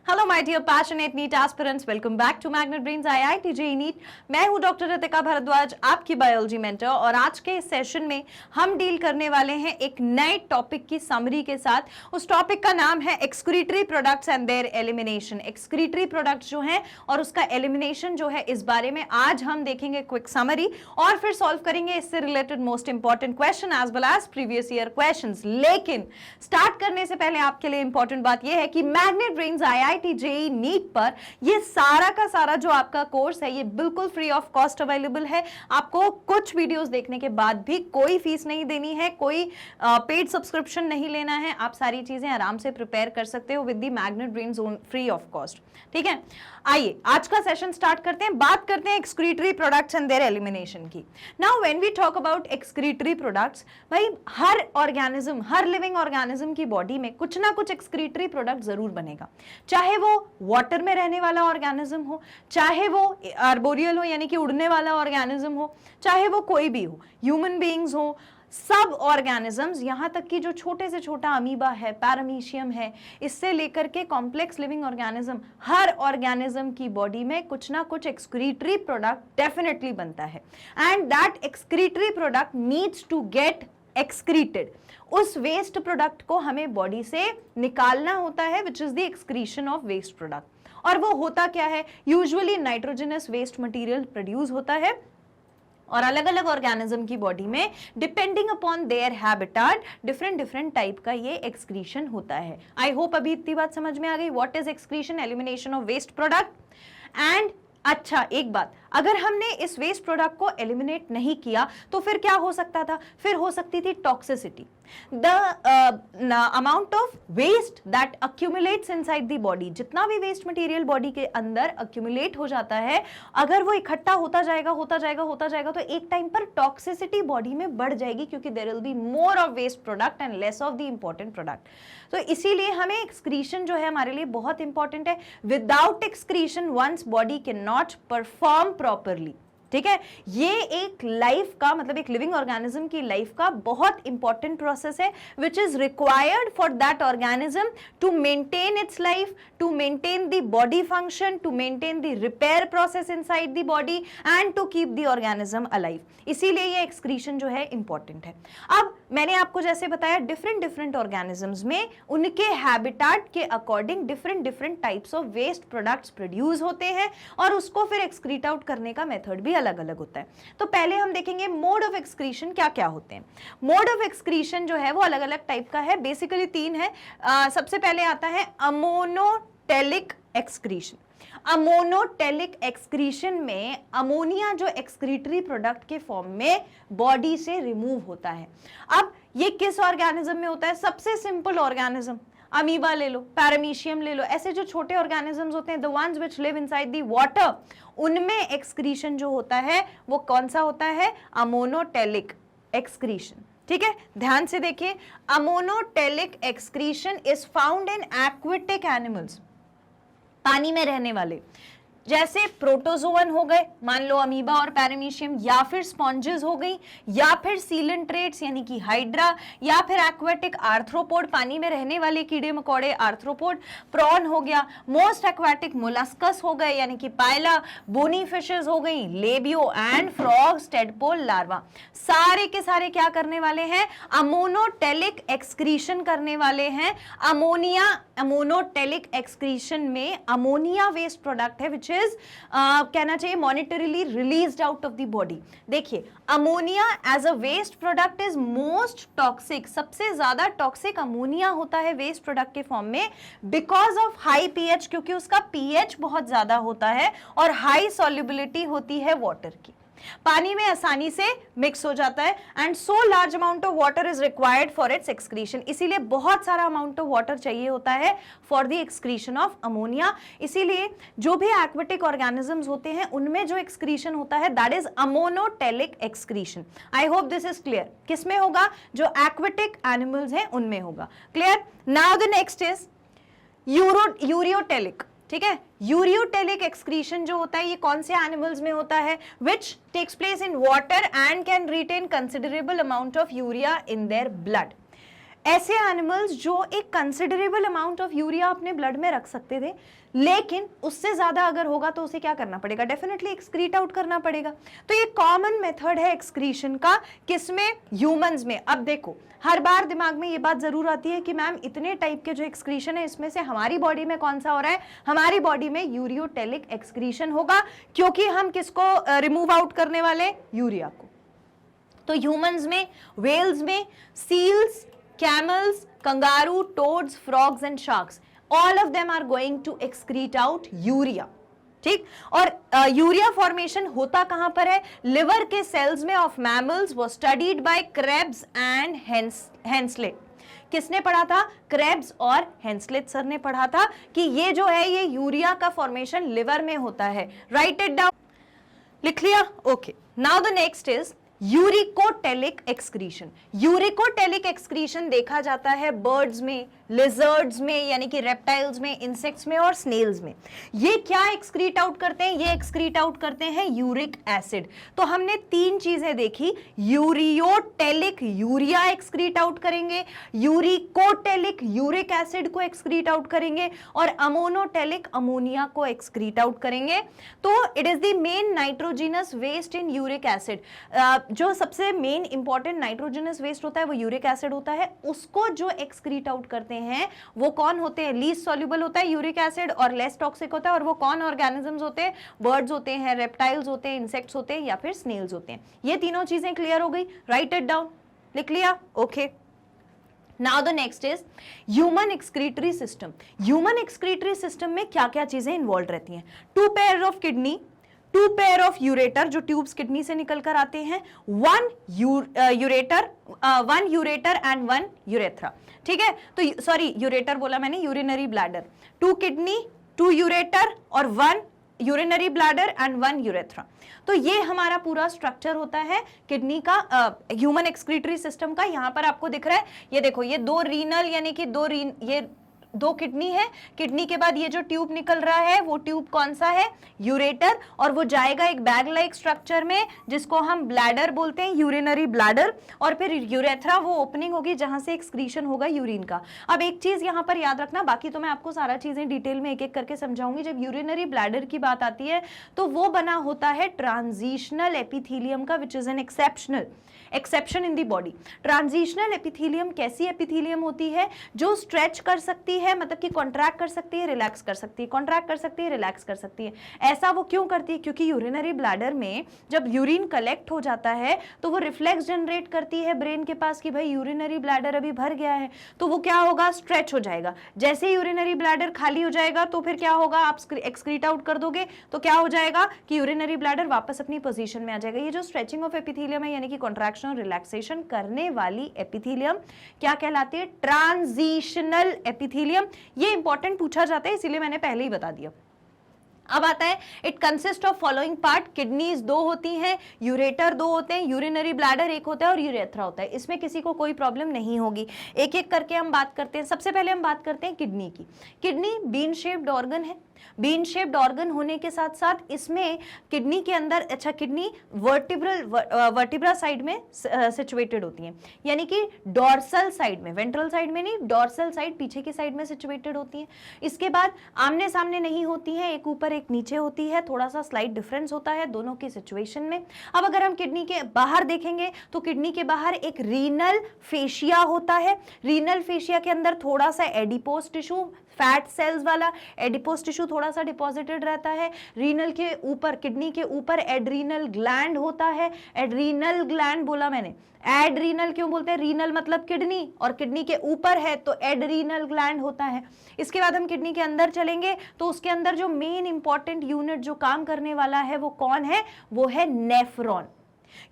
Hello my dear passionate NEET aspirants, welcome back to Magnet Brains IIT JEE NEET. मैं हूं doctor Ritika Bhardwaj, आपकी biology mentor, और आज के इस सेशन में हम डील करने वाले हैं एक नए टॉपिक की समरी के साथ। उस टॉपिक का नाम है excretory products and their elimination. Excretory products जो हैं और उसका एलिमिनेशन जो है, इस बारे में आज हम देखेंगे क्विक समरी और फिर सॉल्व करेंगे इससे related most important question as well as previous year questions. लेकिन स्टार्ट करने से पहले आपके लिए इंपॉर्टेंट बात यह है कि Magnet Brains IIT JEE NEET पर ये सारा का सारा जो आपका कोर्स है, ये बिल्कुल फ्री ऑफ कॉस्ट अवेलेबल है। आपको कुछ वीडियोस देखने के बाद भी कोई फीस नहीं देनी है, कोई पेड सब्सक्रिप्शन नहीं लेना है। आप सारी चीजें आराम से प्रिपेयर कर सकते हो with the Magnet brains free of cost. ठीक है, आइए आज का सेशन स्टार्ट करते हैं। बात करते हैं excretory products and their elimination की। Now when we talk about excretory products, भाई हर ऑर्गेनिज्म, हर लिविंग ऑर्गेनिज्म की बॉडी में कुछ ना कुछ एक्सक्रीटरी प्रोडक्ट जरूर बनेगा। चाहे वो वाटर में रहने वाला ऑर्गेनिज्म हो, चाहे वो आर्बोरियल हो यानी कि उड़ने वाला ऑर्गेनिज्म हो, चाहे वो कोई भी हो, ह्यूमन बीइंग्स हो, सब ऑर्गेनिजम्स, यहां तक कि जो छोटे से छोटा अमीबा है, पैरामीशियम है, इससे लेकर के कॉम्प्लेक्स लिविंग ऑर्गेनिज्म, हर ऑर्गेनिज्म की बॉडी में कुछ ना कुछ एक्सक्रीटरी प्रोडक्ट डेफिनेटली बनता है and that excretory product needs to get excreted. उस वेस्ट प्रोडक्ट को हमें बॉडी से निकालना होता है, which is the excretion of waste product. और वो होता क्या है? Usually nitrogenous waste material produce होता है और अलग अलग ऑर्गेनिज्म की बॉडी में depending upon their habitat different type का ये एक्सक्रीशन होता है। आई होप अभी इतनी बात समझ में आ गई। What is excretion? Elimination of waste product. And अच्छा, एक बात, अगर हमने इस वेस्ट प्रोडक्ट को एलिमिनेट नहीं किया तो फिर क्या हो सकता था? फिर हो सकती थी toxicity. The amount of waste that accumulates inside the body, जितना भी वेस्ट मटेरियल बॉडी के अंदर अक्यूमुलेट हो जाता है, अगर वो इकट्ठा होता जाएगा तो एक टाइम पर टॉक्सिसिटी बॉडी में बढ़ जाएगी, क्योंकि there will be more of waste product and less of the important product. तो इसीलिए हमें एक्सक्रीशन जो है हमारे लिए बहुत इंपॉर्टेंट है। Without excretion one's body can not perform properly. ठीक है, ये एक लाइफ का, मतलब एक लिविंग ऑर्गेनिज्म की लाइफ का बहुत इंपॉर्टेंट प्रोसेस है, which is required for that organism to maintain its life, to maintain the body function, to maintain the repair process inside the body and to keep the organism alive. इसीलिए ये excretion जो है important है। अब मैंने आपको जैसे बताया, डिफरेंट ऑर्गेनिजम्स में उनके हैबिटेट के according different types of waste products produce होते हैं और उसको फिर एक्सक्रीट आउट करने का मेथड भी अलग अलग होता है। तो पहले हम देखेंगे मोड ऑफ एक्सक्रीशन क्या क्या होते हैं। मोड ऑफ एक्सक्रीशन जो है वो अलग अलग टाइप का है, बेसिकली 3 है। सबसे पहले आता है अमोनोटेलिक एक्सक्रीशन। अमोनोटेलिक एक्सक्रीशन में अमोनिया जो एक्सक्रीटरी प्रोडक्ट के फॉर्म में बॉडी से रिमूव होता है। अब ये किस ऑर्गेनिज्म में होता है? सबसे सिंपल ऑर्गेनिज्म, अमीबा ले लो, पैरामीशियम ले लो, ऐसे जो छोटे ऑर्गेनिजम्स होते हैं, the ones which live inside the water, उनमें एक्सक्रीशन जो होता है वो कौन सा होता है? Ammonotelic excretion. ठीक है, ध्यान से देखिए, ammonotelic excretion is found in aquatic animals, पानी में रहने वाले, जैसे प्रोटोजोअन हो गए, मान लो अमीबा और पैरामीशियम, या फिर स्पॉन्जेस हो गई, या फिर सीलेंट्रेट्स यानी कि हाइड्रा, या फिर एक्वेटिक आर्थ्रोपोड, पानी में रहने वाले कीड़े मकोड़े आर्थ्रोपोड, प्रॉन हो गया, मोस्ट एक्वेटिक मोलस्कस हो गए यानी कि पायला, बोनी फिशेस हो गई, labio and frogs, tadpole larva, सारे के सारे क्या करने वाले हैं? अमोनोटेलिक एक्सक्रीशन करने वाले हैं। अमोनोटेलिक एक्सक्रीशन में अमोनिया वेस्ट प्रोडक्ट है विच कहना चाहिए मॉनिटरीली released out of the body. देखिए, ammonia as a waste product is most toxic, सबसे ज्यादा टॉक्सिक अमोनिया होता है वेस्ट प्रोडक्ट के फॉर्म में, बिकॉज ऑफ हाई पीएच, क्योंकि उसका पीएच बहुत ज्यादा होता है और हाई सॉल्युबिलिटी होती है वाटर की, पानी में आसानी से मिक्स हो जाता है and so large amount of water is required for its excretion. इसीलिए बहुत सारा अमाउंट ऑफ वाटर चाहिए होता है for the excretion of ammonia. इसीलिए जो भी एक्वेटिक ऑर्गेनिजम्स होते हैं उनमें जो एक्सक्रीशन होता है that is ammonotelic excretion. I hope this is clear. किसमें होगा? जो एक्वेटिक एनिमल्स हैं उनमें होगा। Clear? Now the next is ureotelic. ठीक है, यूरियोटेलिक एक्सक्रीशन जो होता है ये कौन से एनिमल्स में होता है? Which takes place in water and can retain considerable amount of urea in their blood. ऐसे एनिमल्स जो एक कंसिडरेबल अमाउंट ऑफ यूरिया अपने ब्लड में रख सकते थे, लेकिन उससे ज्यादा अगर होगा तो उसे क्या करना पड़ेगा, डेफिनेटली एक्सक्रीट आउट करना पड़ेगा। तो ये कॉमन मेथड है एक्सक्रीशन का, किसमें, ह्यूमंस में। अब देखो हर बार दिमाग में ये बात जरूर आती है कि मैम इतने टाइप के जो एक्सक्रीशन है इसमें से हमारी बॉडी में कौन सा हो रहा है, हमारी बॉडी में यूरियोटेलिक एक्सक्रीशन होगा, क्योंकि हम किसको रिमूव आउट करने वाले, यूरिया को। तो ह्यूमंस में, वेल्स में, seals, camels, kangaroo, toads, frogs and sharks, all of them are going to excrete out urea, ठीक। और यूरिया फॉर्मेशन होता कहां पर है, लिवर के सेल्स में ऑफ मैमल्स, वो स्टडीड बाय क्रेब्स एंड हेंसलेट। किसने पढ़ा था, क्रेब्स और हेंसलेट सर ने पढ़ा था कि ये जो है ये यूरिया का फॉर्मेशन लिवर में होता है। राइट इट डाउन, लिख लिया, okay. Now the next is uricotelic excretion. Uricotelic excretion देखा जाता है बर्ड्स में, लिजर्ड्स में यानी कि रेप्टाइल्स में, इंसेक्ट्स में और स्नेल्स में। ये क्या एक्सक्रीट आउट करते हैं, ये एक्सक्रीट आउट करते हैं यूरिक एसिड। तो हमने तीन चीजें देखी, यूरियोटेलिक यूरिया एक्सक्रीट आउट करेंगे, यूरिकोटेलिक यूरिक एसिड को एक्सक्रीट आउट करेंगे और अमोनोटेलिक अमोनिया को एक्सक्रीट आउट करेंगे। तो it is the main nitrogenous waste in uric acid. जो सबसे मेन इंपॉर्टेंट नाइट्रोजनस वेस्ट होता है वो यूरिक एसिड होता है, उसको जो एक्सक्रीट आउट करते हैं वो कौन होते हैं, लीस्ट सॉल्युबल होता है यूरिक एसिड और लेस टॉक्सिक होता है। और वो कौन ऑर्गेनिजम्स होते हैं, बर्ड्स होते हैं, रेप्टाइल्स होते हैं, इंसेक्ट्स होते हैं या फिर स्नेल्स होते हैं। ये तीनों चीजें क्लियर हो गई, राइट इट डाउन, लिख लिया, okay. Now the next is human excretory system. Human excretory system में क्या क्या चीजें इन्वॉल्व रहती हैं, 2 pair of kidney, 2 pair of ureter जो ट्यूब्स किडनी से निकल कर आते हैं, 1 यूरेटर एंड 1 यूरेथ्रा, ठीक है। तो सॉरी यूरेटर बोला मैंने, यूरिनरी ब्लैडर, 2 किडनी, 2 यूरेटर और 1 यूरिनरी ब्लैडर एंड 1 यूरेथ्रा। तो ये हमारा पूरा स्ट्रक्चर होता है किडनी का, ह्यूमन एक्सक्रीटरी सिस्टम का। यहां पर आपको दिख रहा है, ये देखो, ये 2 रीनल यानी कि ये 2 किडनी है, किडनी के बाद ये जो ट्यूब निकल रहा है वो ट्यूब कौन सा है, यूरेटर, और वो जाएगा एक बैग लाइक स्ट्रक्चर में जिसको हम ब्लैडर बोलते हैं, यूरिनरी ब्लैडर, और फिर यूरेथ्रा वो ओपनिंग होगी जहां से एक्सक्रीशन होगा यूरिन का। अब एक चीज यहां पर याद रखना, बाकी तो मैं आपको सारा चीजें डिटेल में एक एक करके समझाऊंगी। जब यूरिनरी ब्लैडर की बात आती है तो वो बना होता है ट्रांजिशनल एपिथीलियम का, which is an exception in the body. Transitional epithelium कैसी एपिथीलियम होती है, जो स्ट्रेच कर सकती है, मतलब कि कॉन्ट्रैक्ट कर सकती है, रिलैक्स कर सकती है, कॉन्ट्रैक्ट कर सकती है, रिलैक्स कर सकती है। ऐसा वो क्यों करती है, क्योंकि यूरिनरी ब्लैडर में जब यूरिन कलेक्ट हो जाता है तो वो रिफ्लेक्स जनरेट करती है ब्रेन के पास कि भाई यूरिनरी ब्लैडर अभी भर गया है, तो वो क्या होगा, स्ट्रेच हो जाएगा। जैसे यूरिनरी ब्लैडर खाली हो जाएगा तो फिर क्या होगा, आप एक्सक्रीट आउट कर दोगे तो क्या हो जाएगा कि यूरिनरी ब्लैडर वापस अपनी पोजीशन में आ जाएगा। ये जो स्ट्रेचिंग ऑफ एपिथीलियम है यानी कि कॉन्ट्रैक्शन और रिलैक्सेशन करने वाली एपिथीलियम क्या कहलाती है, ट्रांजिशनल एपिथीलियम। ये इंपॉर्टेंट पूछा जाता है इसीलिए मैंने पहले ही बता दिया। अब आता है, it consist of following part, kidneys 2 होती हैं, यूरेटर 2 होते हैं, यूरिनरी ब्लैडर 1 होता है और यूरेथ्रा होता है। इसमें किसी को कोई प्रॉब्लम नहीं होगी, एक एक करके हम बात करते हैं। सबसे पहले हम बात करते हैं किडनी की। किडनी बीन शेप्ड ऑर्गन है, बीन शेप्ड ऑर्गन होने के साथ साथ इसमें किडनी के अंदर, अच्छा, किडनी वर्टिब्रा साइड में सिचुएटेड होती हैं, यानी कि डॉर्सल साइड में, वेंट्रल साइड में नहीं, डॉर्सल साइड पीछे की साइड में सिचुएटेड होती हैं। इसके बाद आमने सामने नहीं होती हैं, एक ऊपर एक नीचे होती है, थोड़ा सा स्लाइट डिफरेंस होता है दोनों की सिचुएशन में। अब अगर हम किडनी के बाहर देखेंगे तो किडनी के बाहर एक रीनल फेशिया होता है। रीनल फेशिया के अंदर थोड़ा सा एडिपोज टिश्यू, फैट सेल्स वाला एडिपोज टिश्यू थोड़ा सा डिपॉजिटेड रहता है। रीनल के ऊपर, किडनी के ऊपर एड्रीनल ग्लैंड होता है। एड्रीनल ग्लैंड बोला मैंने, एड्रीनल क्यों बोलते हैं, रीनल मतलब किडनी, और किडनी के ऊपर है तो एड्रीनल ग्लैंड होता है। इसके बाद हम किडनी के अंदर चलेंगे तो उसके अंदर जो मेन इंपॉर्टेंट यूनिट जो काम करने वाला है वो कौन है, वो है नेफ्रॉन,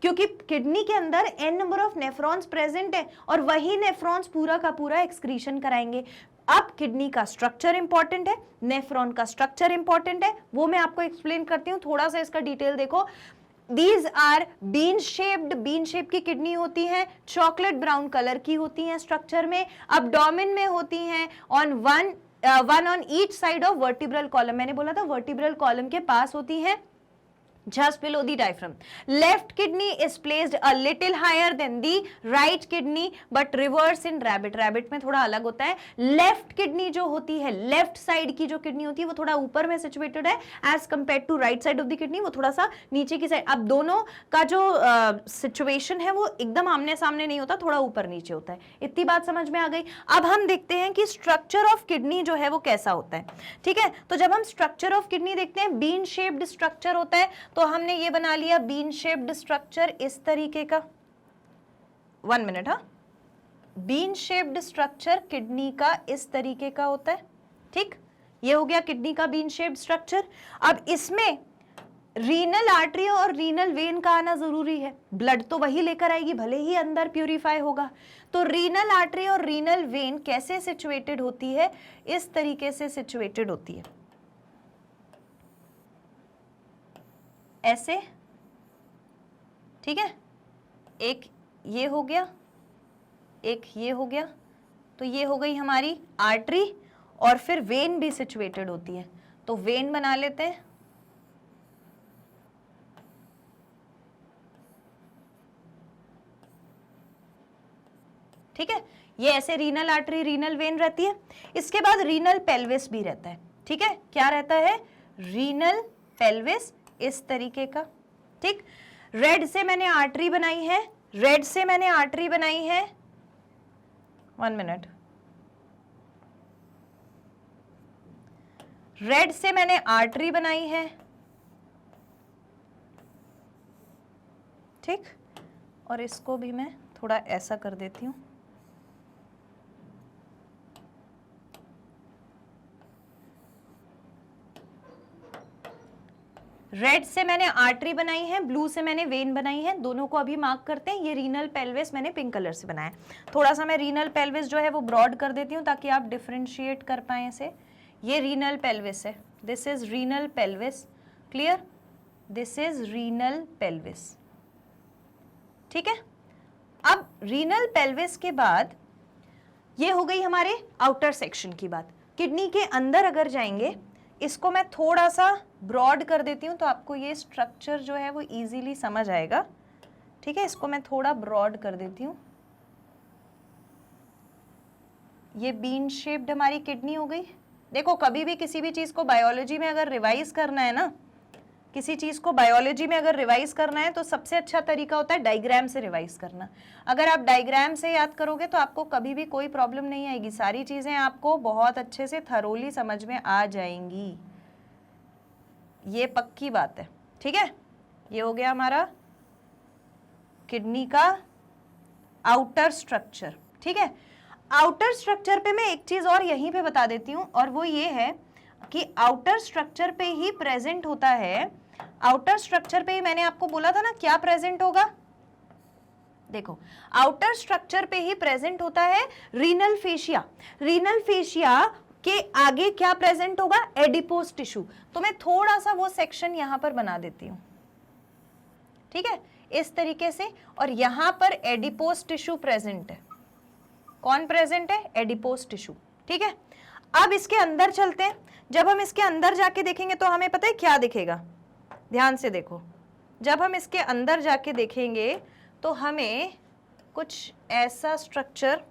क्योंकि किडनी के अंदर n number of nephrons present है और वही नेफ्रॉन्स पूरा का पूरा एक्सक्रीशन कराएंगे। अब किडनी का स्ट्रक्चर इंपॉर्टेंट है, नेफ्रॉन का स्ट्रक्चर इंपॉर्टेंट है, वो मैं आपको एक्सप्लेन करती हूँ। थोड़ा सा इसका डिटेल देखो। These are bean shaped, bean shape की किडनी होती है, चॉकलेट ब्राउन कलर की होती हैं स्ट्रक्चर में, abdomen में होती हैं, on one on each side of vertebral column, मैंने बोला था वर्टिब्रल कॉलम के पास होती हैं, just below the diaphragm. Left kidney is placed a little higher than the right kidney but reverse in rabbit. rabbit में थोड़ा अलग होता है. Left kidney जो होती है, left side की जो kidney होती है वो थोड़ा ऊपर में situated है as compared to right side of the kidney, वो थोड़ा सा नीचे की साइड. अब दोनों का जो situation है वो एकदम आमने सामने नहीं होता, थोड़ा ऊपर नीचे होता है. इतनी बात समझ में आ गई. अब हम देखते हैं कि स्ट्रक्चर ऑफ किडनी जो है वो कैसा होता है. ठीक है, तो जब हम स्ट्रक्चर ऑफ किडनी देखते हैं, बीन शेप्ड स्ट्रक्चर होता है. तो हमने ये बना लिया बीन शेप्ड स्ट्रक्चर इस तरीके का. 1 मिनट. हाँ, बीन शेप्ड स्ट्रक्चर किडनी का इस तरीके का होता है. ठीक, ये हो गया किडनी का बीन शेप्ड स्ट्रक्चर. अब इसमें रीनल आर्टरी और रीनल वेन का आना जरूरी है. ब्लड तो वही लेकर आएगी, भले ही अंदर प्यूरिफाई होगा. तो रीनल आर्टरी और रीनल वेन कैसे सिचुएटेड होती है? इस तरीके से सिचुएटेड होती है, ऐसे. ठीक है, एक ये हो गया, एक ये हो गया. तो ये हो गई हमारी आर्टरी और फिर वेन भी सिचुएटेड होती है. तो वेन बना लेते हैं. ठीक है, ये ऐसे रीनल आर्टरी रीनल वेन रहती है. इसके बाद रीनल पेल्विस भी रहता है. ठीक है, क्या रहता है? रीनल पेल्विस इस तरीके का. ठीक, रेड से मैंने आर्टरी बनाई है, रेड से मैंने आर्टरी बनाई है. 1 मिनट. रेड से मैंने आर्टरी बनाई है. ठीक, और इसको भी मैं थोड़ा ऐसा कर देती हूं. रेड से मैंने आर्टरी बनाई है, ब्लू से मैंने वेन बनाई है. दोनों को अभी मार्क करते हैं. ये रीनल पेल्विस मैंने पिंक कलर से बनाया. थोड़ा सा मैं रीनल पेल्विस जो है वो ब्रॉड कर देती हूँ ताकि आप डिफरेंशिएट कर पाएं इसे. ये रीनल पेल्विस है, this is renal pelvis. Clear? This is renal pelvis. ठीक है, अब रीनल पेल्विस के बाद ये हो गई हमारे आउटर सेक्शन की बात. किडनी के अंदर अगर जाएंगे, इसको मैं थोड़ा सा ब्रॉड कर देती हूँ तो आपको ये स्ट्रक्चर जो है वो इजीली समझ आएगा. ठीक है, इसको मैं थोड़ा ब्रॉड कर देती हूँ. ये बीन शेप्ड हमारी किडनी हो गई. देखो, कभी भी किसी भी चीज़ को बायोलॉजी में अगर रिवाइज करना है ना, किसी चीज़ को बायोलॉजी में अगर रिवाइज करना है तो सबसे अच्छा तरीका होता है डायग्राम से रिवाइज करना. अगर आप डायग्राम से याद करोगे तो आपको कभी भी कोई प्रॉब्लम नहीं आएगी. सारी चीज़ें आपको बहुत अच्छे से थरोली समझ में आ जाएंगी. ये पक्की बात है. ठीक है, ये हो गया हमारा किडनी का आउटर स्ट्रक्चर. ठीक है, आउटर स्ट्रक्चर पे मैं एक चीज़ और यहीं पे बता देती हूँ, और वो ये है कि आउटर स्ट्रक्चर पे ही प्रेजेंट होता है. आउटर स्ट्रक्चर पे ही मैंने आपको बोला था ना क्या प्रेजेंट होगा. देखो, आउटर स्ट्रक्चर पे ही प्रेजेंट होता है रीनल फेशिया. रीनल फेशिया के आगे क्या प्रेजेंट होगा? Adipose tissue. तो मैं थोड़ा सा वो सेक्शन यहां पर बना देती हूं. ठीक है, इस तरीके से. और यहां पर एडिपोज टिश्यू प्रेजेंट है. कौन प्रेजेंट है? Adipose tissue. ठीक है, अब इसके अंदर चलते हैं. जब हम इसके अंदर जाके देखेंगे तो हमें पता है क्या दिखेगा. ध्यान से देखो, जब हम इसके अंदर जाके देखेंगे तो हमें कुछ ऐसा स्ट्रक्चर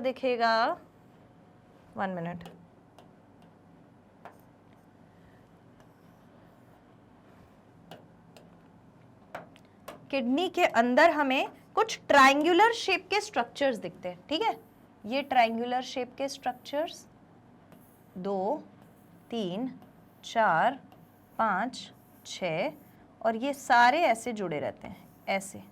दिखेगा. 1 मिनट. किडनी के अंदर हमें कुछ ट्रायंगुलर शेप के स्ट्रक्चर्स दिखते हैं. ठीक है, ये ट्रायंगुलर शेप के स्ट्रक्चर्स 2, 3, 4, 5, 6 और ये सारे ऐसे जुड़े रहते हैं, ऐसे.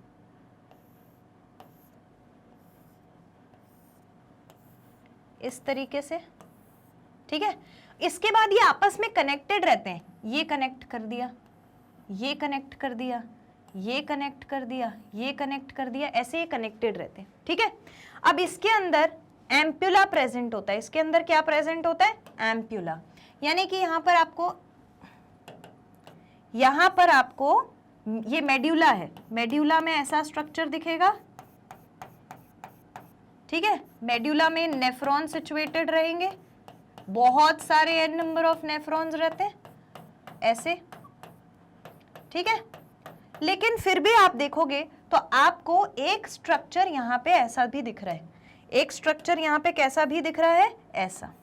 इस तरीके से. ठीक है, इसके बाद ये आपस में कनेक्टेड रहते हैं. ये कनेक्ट कर दिया, ये कनेक्ट कर दिया, ये कनेक्ट कर दिया, ये कनेक्ट कर दिया, ऐसे ये कनेक्टेड रहते हैं. ठीक है, अब इसके अंदर एम्प्यूला प्रेजेंट होता है. इसके अंदर क्या प्रेजेंट होता है? एम्प्यूला. यानी कि यहाँ पर आपको ये मेड्यूला है. मेड्यूला में ऐसा स्ट्रक्चर दिखेगा. ठीक है, मेड्यूला में नेफ्रॉन सिचुएटेड रहेंगे. बहुत सारे n नंबर ऑफ नेफ्रॉन्स रहते हैं. ऐसे, ठीक है। लेकिन फिर भी आप देखोगे तो आपको एक स्ट्रक्चर यहां पे ऐसा भी दिख रहा है, एक स्ट्रक्चर यहां पे कैसा भी दिख रहा है, ऐसा,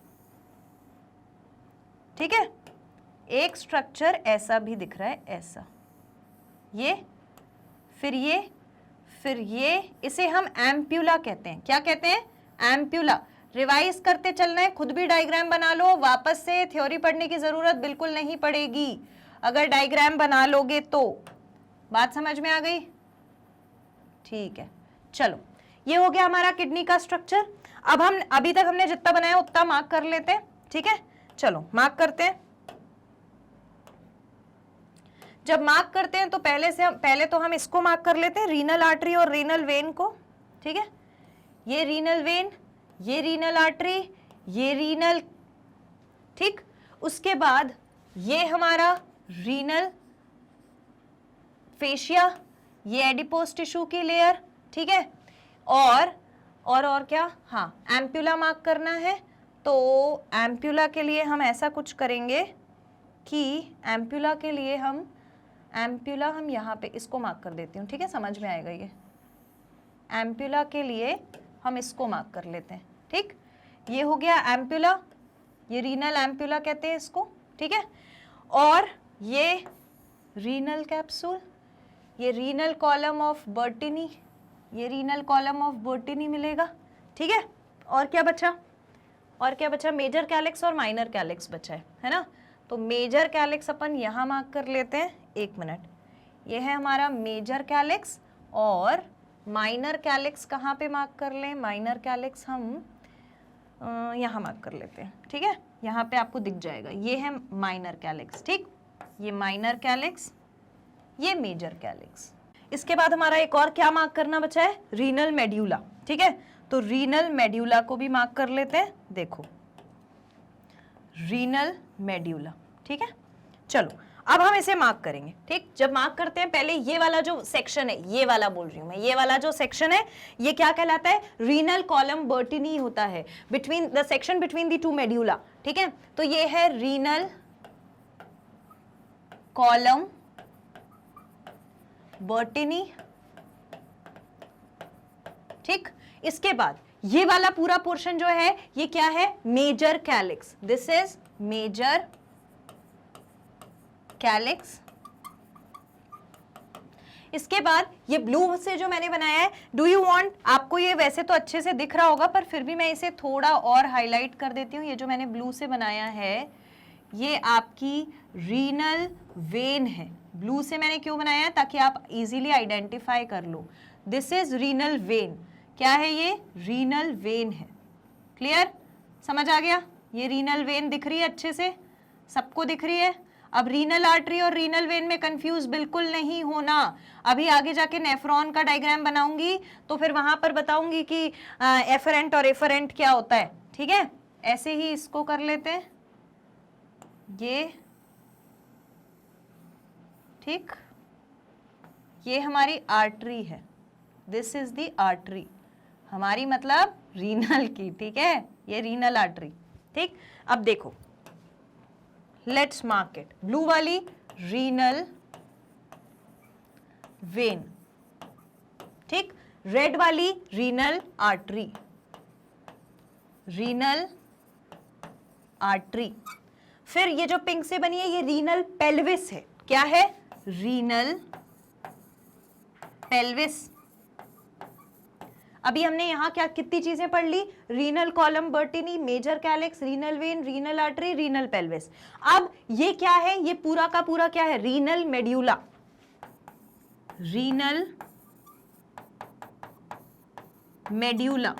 ठीक है। एक स्ट्रक्चर ऐसा भी दिख रहा है, ऐसा, ये, फिर ये, फिर ये, इसे हम एम्प्यूला कहते हैं। क्या कहते हैं? एम्प्यूला। रिवाइज करते चलना है, खुद भी डायग्राम बना लो, वापस से थ्योरी पढ़ने की जरूरत बिल्कुल नहीं पड़ेगी अगर डायग्राम बना लोगे तो। बात समझ में आ गई? ठीक है, चलो ये हो गया हमारा किडनी का स्ट्रक्चर। अब हम अभी तक हमने जितना बनाया उतना मार्क कर लेते हैं, ठीक है। चलो मार्क करते हैं। जब मार्क करते हैं तो पहले तो हम इसको मार्क कर लेते हैं, रीनल आर्टरी और रीनल वेन को, ठीक है। ये रीनल वेन, ये रीनल आर्टरी, ये रीनल, ठीक। उसके बाद ये हमारा रीनल फेशिया, ये एडिपोज टिश्यू की लेयर, ठीक है। और क्या, हाँ, एम्प्यूला मार्क करना है। तो एम्प्यूला के लिए हम ऐसा कुछ करेंगे कि एम्प्यूला के लिए हम यहाँ पे इसको मार्क कर देती हूँ, ठीक है, समझ में आएगा। ये एम्प्यूला के लिए हम इसको मार्क कर लेते हैं, ठीक। ये हो गया एम्प्यूला, ये रीनल एम्प्यूला कहते हैं इसको, ठीक है। और ये रीनल कैप्सूल, ये रीनल कॉलम ऑफ बर्टिनी, ये रीनल कॉलम ऑफ बर्टिनी मिलेगा, ठीक है। और क्या बचा? मेजर कैलिक्स और माइनर कैलिक्स बचा है ना। तो मेजर कैलिक्स अपन यहाँ मार्क कर लेते हैं, एक मिनट, ये है हमारा मेजर कैलिक्स। और माइनर कैलिक्स कहाँ पे मार्क कर लें? माइनर कैलिक्स हम यहाँ मार्क कर लेते हैं, ठीक है। यहाँ पे आपको दिख जाएगा, ये है माइनर कैलिक्स, ठीक। ये माइनर कैलिक्स, ये मेजर कैलिक्स। इसके बाद हमारा एक और क्या मार्क करना बचा है? रीनल मेड्यूला, ठीक है। तो रीनल मेड्यूला को भी मार्क कर लेते हैं, देखो रीनल मेड्यूला, ठीक है। चलो अब हम इसे मार्क करेंगे, ठीक। जब मार्क करते हैं पहले ये वाला जो सेक्शन है, ये वाला बोल रही हूं मैं, ये वाला जो सेक्शन है ये क्या कहलाता है? रीनल कॉलम बर्टिनी होता है, between the section between the two medulla, ठीक है। तो ये है रीनल कॉलम बर्टिनी, ठीक। इसके बाद ये वाला पूरा पोर्शन जो है ये क्या है? Major calyx. This is major calyx. इसके बाद ये ब्लू से जो मैंने बनाया है, डू यू वांट, आपको ये वैसे तो अच्छे से दिख रहा होगा पर फिर भी मैं इसे थोड़ा और हाईलाइट कर देती हूँ। ये जो मैंने ब्लू से बनाया है ये आपकी रीनल वेन है। ब्लू से मैंने क्यों बनाया है? ताकि आप इजीली आइडेंटिफाई कर लो। This is renal vein. क्या है ये? रीनल वेन है। क्लियर? समझ आ गया? ये रीनल वेन दिख रही है अच्छे से, सबको दिख रही है। अब रीनल आर्टरी और रीनल वेन में कंफ्यूज बिल्कुल नहीं होना। अभी आगे जाके नेफ्रॉन का डायग्राम बनाऊंगी तो फिर वहां पर बताऊंगी कि एफरेंट और एफरेंट क्या होता है, ठीक है। ऐसे ही इसको कर लेते हैं, ये ठीक, ये हमारी आर्टरी है। दिस इज द आर्टरी हमारी, मतलब रीनल की, ठीक है। ये रीनल आर्टरी, ठीक। अब देखो, लेट्स मार्क इट। ब्लू वाली रीनल वेन, ठीक। रेड वाली रीनल आर्टरी, रीनल आर्टरी। फिर ये जो पिंक से बनी है ये रीनल पेल्विस है। क्या है? Renal pelvis. अभी हमने यहां क्या कितनी चीजें पढ़ ली? Renal column Bertini, major calyx, renal vein, renal artery, renal pelvis. अब ये क्या है? ये पूरा का पूरा क्या है? रीनल मेड्यूला, रीनल मेड्यूला,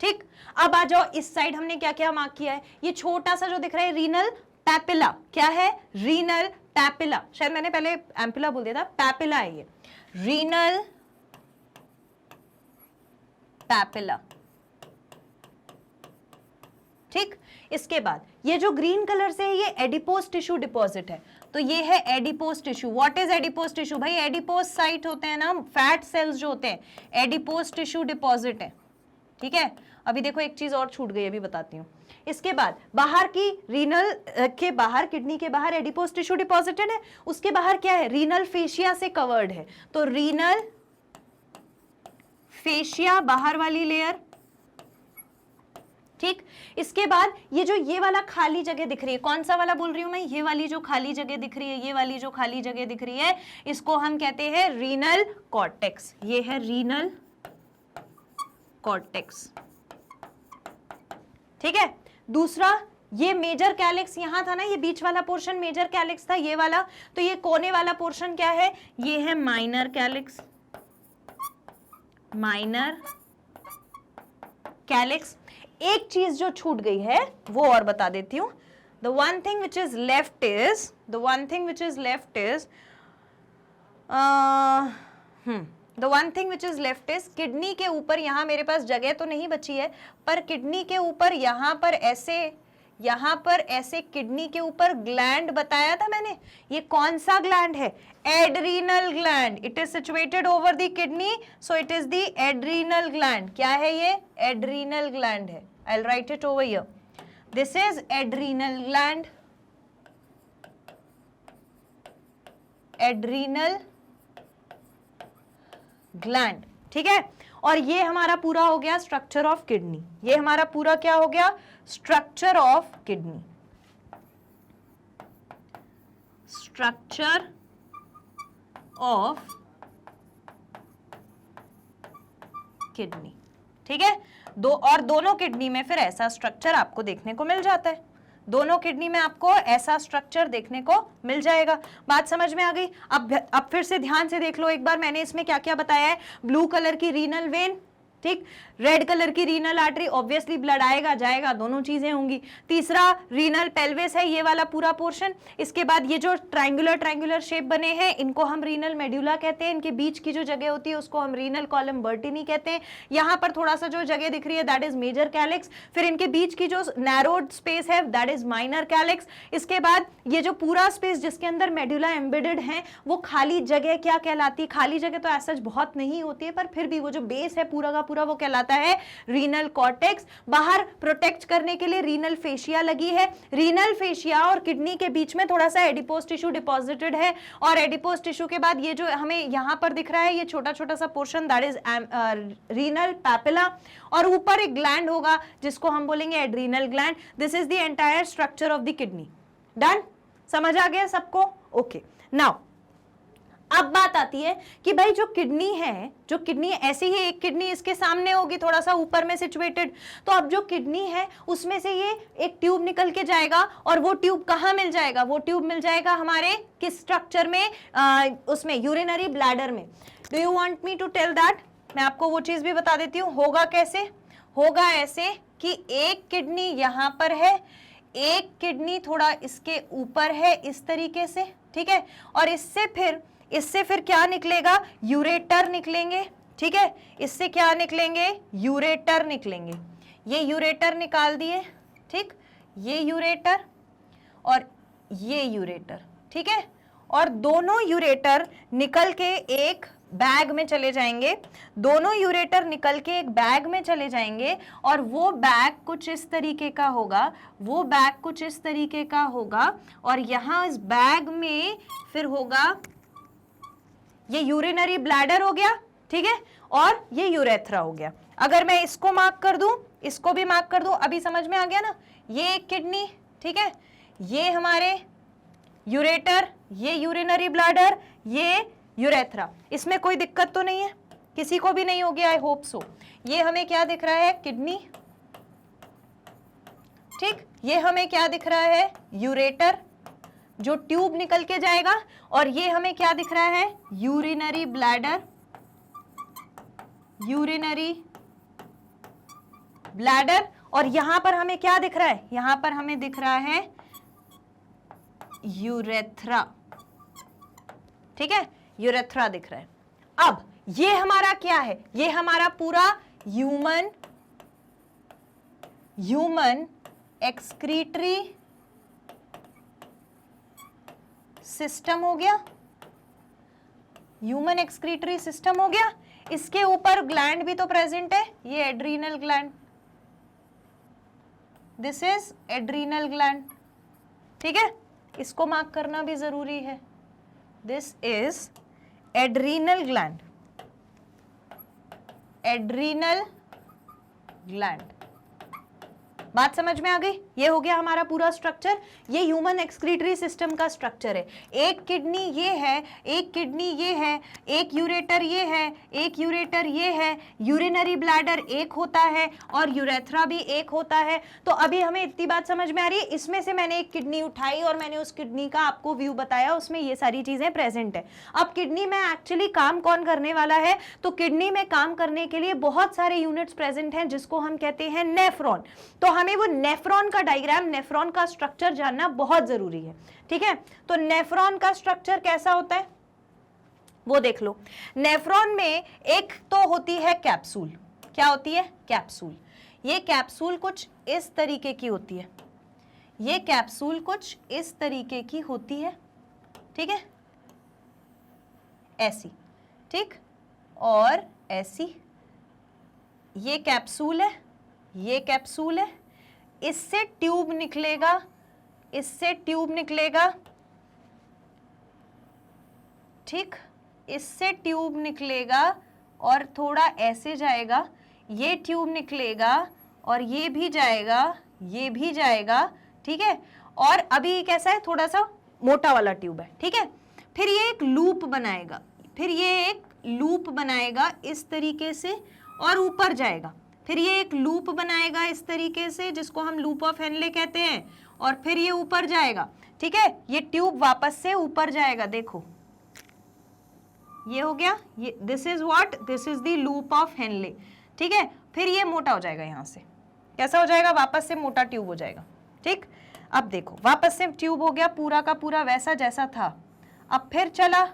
ठीक। अब आ जाओ इस साइड, हमने क्या क्या मार्क किया है? ये छोटा सा जो दिख रहा है रीनल पैपिला। क्या है? Renal papilla. शायद मैंने पहले एम्पुला बोल दिया था, पैपिला है ये, रीनल पैपिला, ठीक। इसके बाद ये जो ग्रीन कलर से है ये एडिपोज टिश्यू डिपॉजिट है। तो ये है adipose tissue. What is adipose tissue? भाई एडिपोज साइट होते हैं ना, फैट सेल्स जो होते हैं, एडिपोज टिश्यू डिपॉजिट है, ठीक है। अभी देखो एक चीज और छूट गई, अभी बताती हूँ। इसके बाद बाहर की रीनल के बाहर, किडनी के बाहर एडिपोज टिश्यू डिपॉजिटेड है, उसके बाहर क्या है, रीनल फेशिया से कवर्ड है, तो रीनल फेशिया बाहर वाली लेयर, ठीक। इसके बाद ये वाला खाली जगह दिख रही है, कौन सा वाला बोल रही हूं मैं, ये वाली जो खाली जगह दिख रही है, ये वाली जो खाली जगह दिख रही है, इसको हम कहते हैं रीनल कॉर्टेक्स। ये है रीनल कॉर्टेक्स, ठीक है। दूसरा, ये मेजर कैलिक्स यहां था ना, ये बीच वाला पोर्शन मेजर कैलिक्स था, ये वाला, तो ये कोने वाला पोर्शन क्या है, ये है माइनर कैलिक्स, माइनर कैलिक्स। एक चीज जो छूट गई है वो और बता देती हूं। The one thing which is left is the one thing which is left is kidney के ऊपर, यहां मेरे पास जगह तो नहीं बची है, पर किडनी के ऊपर यहां पर ऐसे किडनी के ऊपर ग्लैंड बताया था मैंने, ये कौन सा ग्लैंड है, adrenal gland. It is situated over the kidney, so it is the adrenal gland. क्या है ये, एड्रीनल ग्लैंड है। I will write it over here, this is adrenal gland, adrenal gland, ठीक है। और ये हमारा पूरा हो गया स्ट्रक्चर ऑफ किडनी, ये हमारा पूरा क्या हो गया, structure of kidney, structure of kidney, ठीक है। दोनों किडनी में फिर ऐसा स्ट्रक्चर आपको देखने को मिल जाता है, दोनों किडनी में आपको ऐसा स्ट्रक्चर देखने को मिल जाएगा। बात समझ में आ गई। अब फिर से ध्यान से देख लो एक बार, मैंने इसमें क्या क्या बताया है। ब्लू कलर की रीनल वेन, ठीक, रेड कलर की रीनल आर्टरी, ऑब्वियसली ब्लड आएगा जाएगा, दोनों चीजें होंगी। तीसरा रीनल पेल्विस है, ये वाला पूरा पोर्शन। इसके बाद ये जो ट्रायंगुलर शेप बने हैं, इनको हम रीनल मेड्यूला कहते हैं। इनके बीच की जो जगह होती है उसको हम रीनल कॉलम बर्टिनी कहते हैं। यहाँ पर थोड़ा सा जो जगह दिख रही है दैट इज मेजर कैलिक्स। फिर इनके बीच की जो नैरोड स्पेस है दैट इज माइनर कैलिक्स। इसके बाद ये जो पूरा स्पेस जिसके अंदर मेड्यूला एम्बेडेड है, वो खाली जगह क्या कहलाती है, खाली जगह तो ऐसा बहुत नहीं होती है, पर फिर भी वो जो बेस है पूरा का पूरा वो कहलाता है रीनल कॉर्टेक्स। बाहर प्रोटेक्ट करने के लिए रीनल फेशिया लगी है। रीनल फेशिया और किडनी के बीच में थोड़ा सा एडिपोज टिश्यू डिपॉजिटेड है, और एडिपोज टिश्यू के बाद ये जो हमें यहां पर दिख रहा है ये छोटा छोटा सा portion that is renal papilla, और ऊपर एक ग्लैंड होगा जिसको हम बोलेंगे adrenal gland. This is the entire structure of the kidney. Done, समझ आ गया सबको? ओके, नाउ अब बात आती है कि भाई जो किडनी है, जो किडनी ऐसी ही एक किडनी इसके सामने होगी थोड़ा सा ऊपर में सिचुएटेड, तो अब जो किडनी है उसमें से ये एक ट्यूब निकल के जाएगा, और वो ट्यूब कहाँ मिल जाएगा, वो ट्यूब मिल जाएगा हमारे किस स्ट्रक्चर में, उसमें यूरिनरी ब्लैडर में। Do you want me to tell that? मैं आपको वो चीज भी बता देती हूँ। होगा कैसे, होगा ऐसे कि एक किडनी यहाँ पर है, एक किडनी थोड़ा इसके ऊपर है इस तरीके से, ठीक है, और इससे फिर क्या निकलेगा, यूरेटर निकलेंगे, ठीक है। इससे क्या निकलेंगे, यूरेटर निकलेंगे। ये यूरेटर निकाल दिए, ठीक, ये यूरेटर और ये यूरेटर, ठीक है, और दोनों यूरेटर निकल के एक बैग में चले जाएंगे, दोनों यूरेटर निकल के एक बैग में चले जाएंगे, और वो बैग कुछ इस तरीके का होगा, वो बैग कुछ इस तरीके का होगा, और यहाँ इस बैग में फिर होगा ये यूरिनरी ब्लैडर हो गया, ठीक है, और ये यूरेथ्रा हो गया। अगर मैं इसको मार्क कर दूं, इसको भी मार्क कर दूं, अभी समझ में आ गया ना, ये एक किडनी, ठीक है, ये हमारे यूरेटर, ये यूरिनरी ब्लैडर, ये यूरेथ्रा। इसमें कोई दिक्कत तो नहीं है, किसी को भी नहीं होगी, आई होप सो। ये हमें क्या दिख रहा है, किडनी, ठीक, ये हमें क्या दिख रहा है, यूरेटर जो ट्यूब निकल के जाएगा, और ये हमें क्या दिख रहा है, यूरिनरी ब्लैडर, यूरिनरी ब्लैडर, और यहां पर हमें क्या दिख रहा है, यहां पर हमें दिख रहा है यूरेथ्रा, ठीक है, यूरेथ्रा दिख रहा है। अब ये हमारा क्या है, ये हमारा पूरा ह्यूमन एक्सक्रीटरी सिस्टम हो गया, ह्यूमन एक्सक्रीटरी सिस्टम हो गया। इसके ऊपर ग्लैंड भी तो प्रेजेंट है, ये adrenal gland, this is adrenal gland, ठीक है, इसको मार्क करना भी जरूरी है। This is adrenal gland, adrenal gland. बात समझ में आ गई? ये हो गया हमारा पूरा स्ट्रक्चर। ये ह्यूमन एक्सक्रीटरी सिस्टम का स्ट्रक्चर है। एक किडनी ये है, एक किडनी ये है, एक यूरेटर ये है, एक यूरेटर ये है, यूरिनरी ब्लैडर एक होता है और यूरेथ्रा भी एक होता है। तो अभी हमें इतनी बात समझ में आ रही है, इसमें से मैंने एक किडनी उठाई और मैंने उस किडनी का आपको व्यू बताया, उसमें ये सारी चीजें प्रेजेंट है। अब किडनी में एक्चुअली काम कौन करने वाला है? तो किडनी में काम करने के लिए बहुत सारे यूनिट्स प्रेजेंट हैं जिसको हम कहते हैं नेफ्रॉन। तो हमें वो नेफ्रॉन का डायग्राम, नेफ्रॉन का स्ट्रक्चर जानना बहुत जरूरी है, ठीक है। तो नेफ्रॉन का स्ट्रक्चर कैसा होता है वो देख लो। नेफ्रॉन में एक तो होती है कैप्सूल। क्या होती है? कैप्सूल। ये कैप्सूल कुछ इस तरीके की होती है, ये कैप्सूल कुछ इस तरीके की होती है, ठीक है, ऐसी, ठीक, और ऐसी। ये कैप्सूल है, ये कैप्सूल है, इससे ट्यूब निकलेगा, इससे ट्यूब निकलेगा, ठीक, इससे ट्यूब निकलेगा और थोड़ा ऐसे जाएगा, ये ट्यूब निकलेगा और ये भी जाएगा, ये भी जाएगा, ठीक है। और अभी कैसा है? थोड़ा सा मोटा वाला ट्यूब है, ठीक है। फिर ये एक लूप बनाएगा, फिर ये एक लूप बनाएगा इस तरीके से और ऊपर जाएगा। फिर ये एक लूप बनाएगा इस तरीके से जिसको हम लूप ऑफ हेनले कहते हैं, और फिर ये ऊपर जाएगा, ठीक है। ये ट्यूब वापस से ऊपर जाएगा, देखो ये हो गया, ये this is what, this is the loop of Henley, ठीक है। फिर ये मोटा हो जाएगा, यहां से कैसा हो जाएगा? वापस से मोटा ट्यूब हो जाएगा, ठीक। अब देखो वापस से ट्यूब हो गया पूरा का पूरा वैसा जैसा था। अब फिर चला,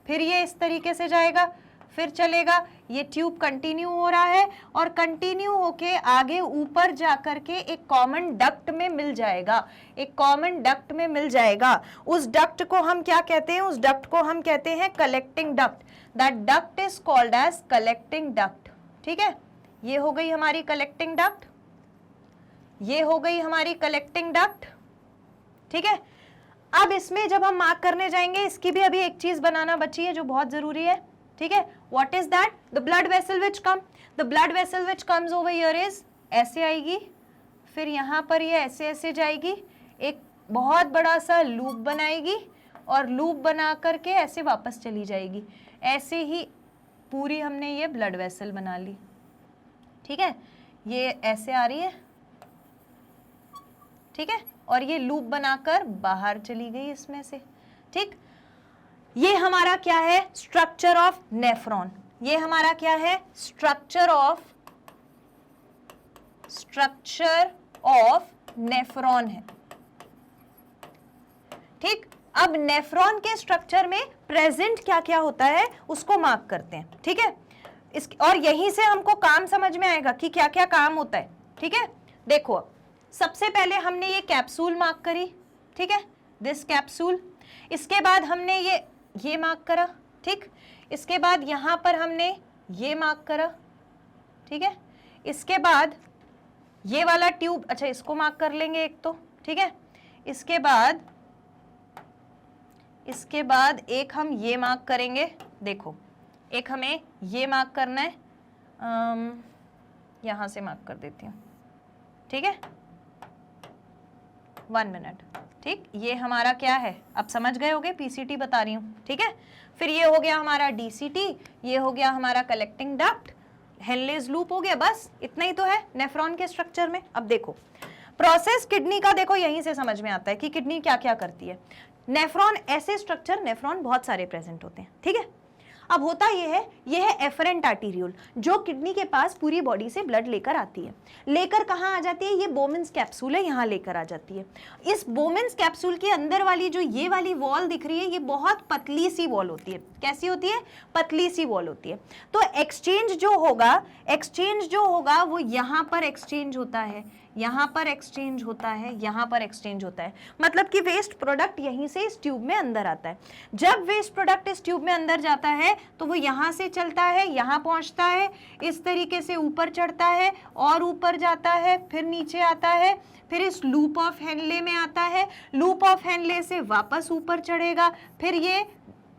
फिर ये इस तरीके से जाएगा, फिर चलेगा, ये ट्यूब कंटिन्यू हो रहा है और कंटिन्यू होके आगे ऊपर जाकर के एक कॉमन डक्ट में मिल जाएगा, एक कॉमन डक्ट में मिल जाएगा। उस डक्ट को हम क्या कहते हैं? उस डक्ट को हम कहते हैं collecting duct. That duct is called as collecting duct, ठीक है। ये हो गई हमारी कलेक्टिंग डक्ट, ये हो गई हमारी कलेक्टिंग डक्ट, ठीक है। अब इसमें जब हम मार्क करने जाएंगे, इसकी भी अभी एक चीज बनाना बची है जो बहुत जरूरी है, ठीक है। What is that? The blood vessel which come, the blood vessel which comes over here is ऐसे आएगी, फिर यहाँ पर ये ऐसे ऐसे जाएगी, एक बहुत बड़ा सा लूप बनाएगी और लूप बना करके ऐसे वापस चली जाएगी। ऐसे ही पूरी हमने ये ब्लड वेसल बना ली, ठीक है। ये ऐसे आ रही है, ठीक है, और ये लूप बनाकर बाहर चली गई इसमें से, ठीक। ये हमारा क्या है? Structure of nephron. ये हमारा क्या है? स्ट्रक्चर ऑफ नेफ्रॉन है, ठीक। अब नेफ्रॉन के स्ट्रक्चर में प्रेजेंट क्या क्या होता है उसको मार्क करते हैं, ठीक है। और यहीं से हमको काम समझ में आएगा कि क्या क्या काम होता है, ठीक है। देखो सबसे पहले हमने ये कैप्सूल मार्क करी, ठीक है, दिस कैप्सूल। इसके बाद हमने ये मार्क करा, ठीक। इसके बाद यहां पर हमने ये मार्क करा, ठीक है। इसके बाद ये वाला ट्यूब, अच्छा इसको मार्क कर लेंगे एक तो, ठीक है। इसके बाद एक हम ये मार्क करेंगे, देखो एक हमें ये मार्क करना है, यहां से मार्क कर देती हूं, ठीक है, 1 मिनट, ठीक। ये हमारा क्या है? अब समझ गए होगे, पीसीटी बता रही हूँ, ठीक है। फिर ये हो गया हमारा डीसीटी, ये हो गया हमारा कलेक्टिंग डक्ट, हेनलेज लूप हो गया, बस इतना ही तो है नेफ्रॉन के स्ट्रक्चर में। अब देखो प्रोसेस किडनी का, देखो यहीं से समझ में आता है कि किडनी क्या क्या करती है। नेफ्रॉन ऐसे स्ट्रक्चर, नेफ्रॉन बहुत सारे प्रेजेंट होते हैं, ठीक है। अब होता ये है एफरेंट आर्टीरियोल जो किडनी के पास पूरी बॉडी से ब्लड लेकर आती है। लेकर कहाँ आ जाती है? ये बोमेंस कैप्सूल है, यहाँ लेकर आ जाती है। इस बोमेंस कैप्सूल के अंदर वाली जो ये वाली वॉल दिख रही है, ये बहुत पतली सी वॉल होती है। कैसी होती है? पतली सी वॉल होती है। तो एक्सचेंज जो होगा वो यहाँ पर एक्सचेंज होता है, यहाँ पर एक्सचेंज होता है, यहाँ पर एक्सचेंज होता है, मतलब कि वेस्ट प्रोडक्ट यहीं से इस ट्यूब में अंदर आता है। जब वेस्ट प्रोडक्ट इस ट्यूब में अंदर जाता है तो वो यहाँ से चलता है, यहाँ पहुँचता है, इस तरीके से ऊपर चढ़ता है और ऊपर जाता है, फिर नीचे आता है, फिर इस लूप ऑफ हेनले में आता है, लूप ऑफ हेनले से वापस ऊपर चढ़ेगा, फिर ये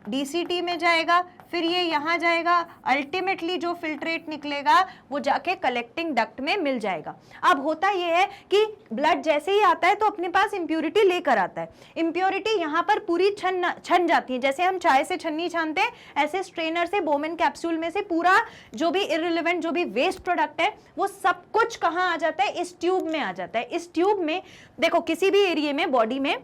DCT में जाएगा, फिर ये यहाँ जाएगा, अल्टीमेटली जो फिल्ट्रेट निकलेगा वो जाके कलेक्टिंग डक्ट में मिल जाएगा। अब होता ये है कि ब्लड जैसे ही आता है तो अपने पास इम्प्योरिटी लेकर आता है, इम्प्योरिटी यहाँ पर पूरी छन जाती है, जैसे हम चाय से छन्नी छानते हैं ऐसे स्ट्रेनर से बोमेन कैप्सूल में से पूरा जो भी इररिलेवेंट जो भी वेस्ट प्रोडक्ट है वो सब कुछ कहाँ आ जाता है, इस ट्यूब में आ जाता है। इस ट्यूब में देखो किसी भी एरिया में बॉडी में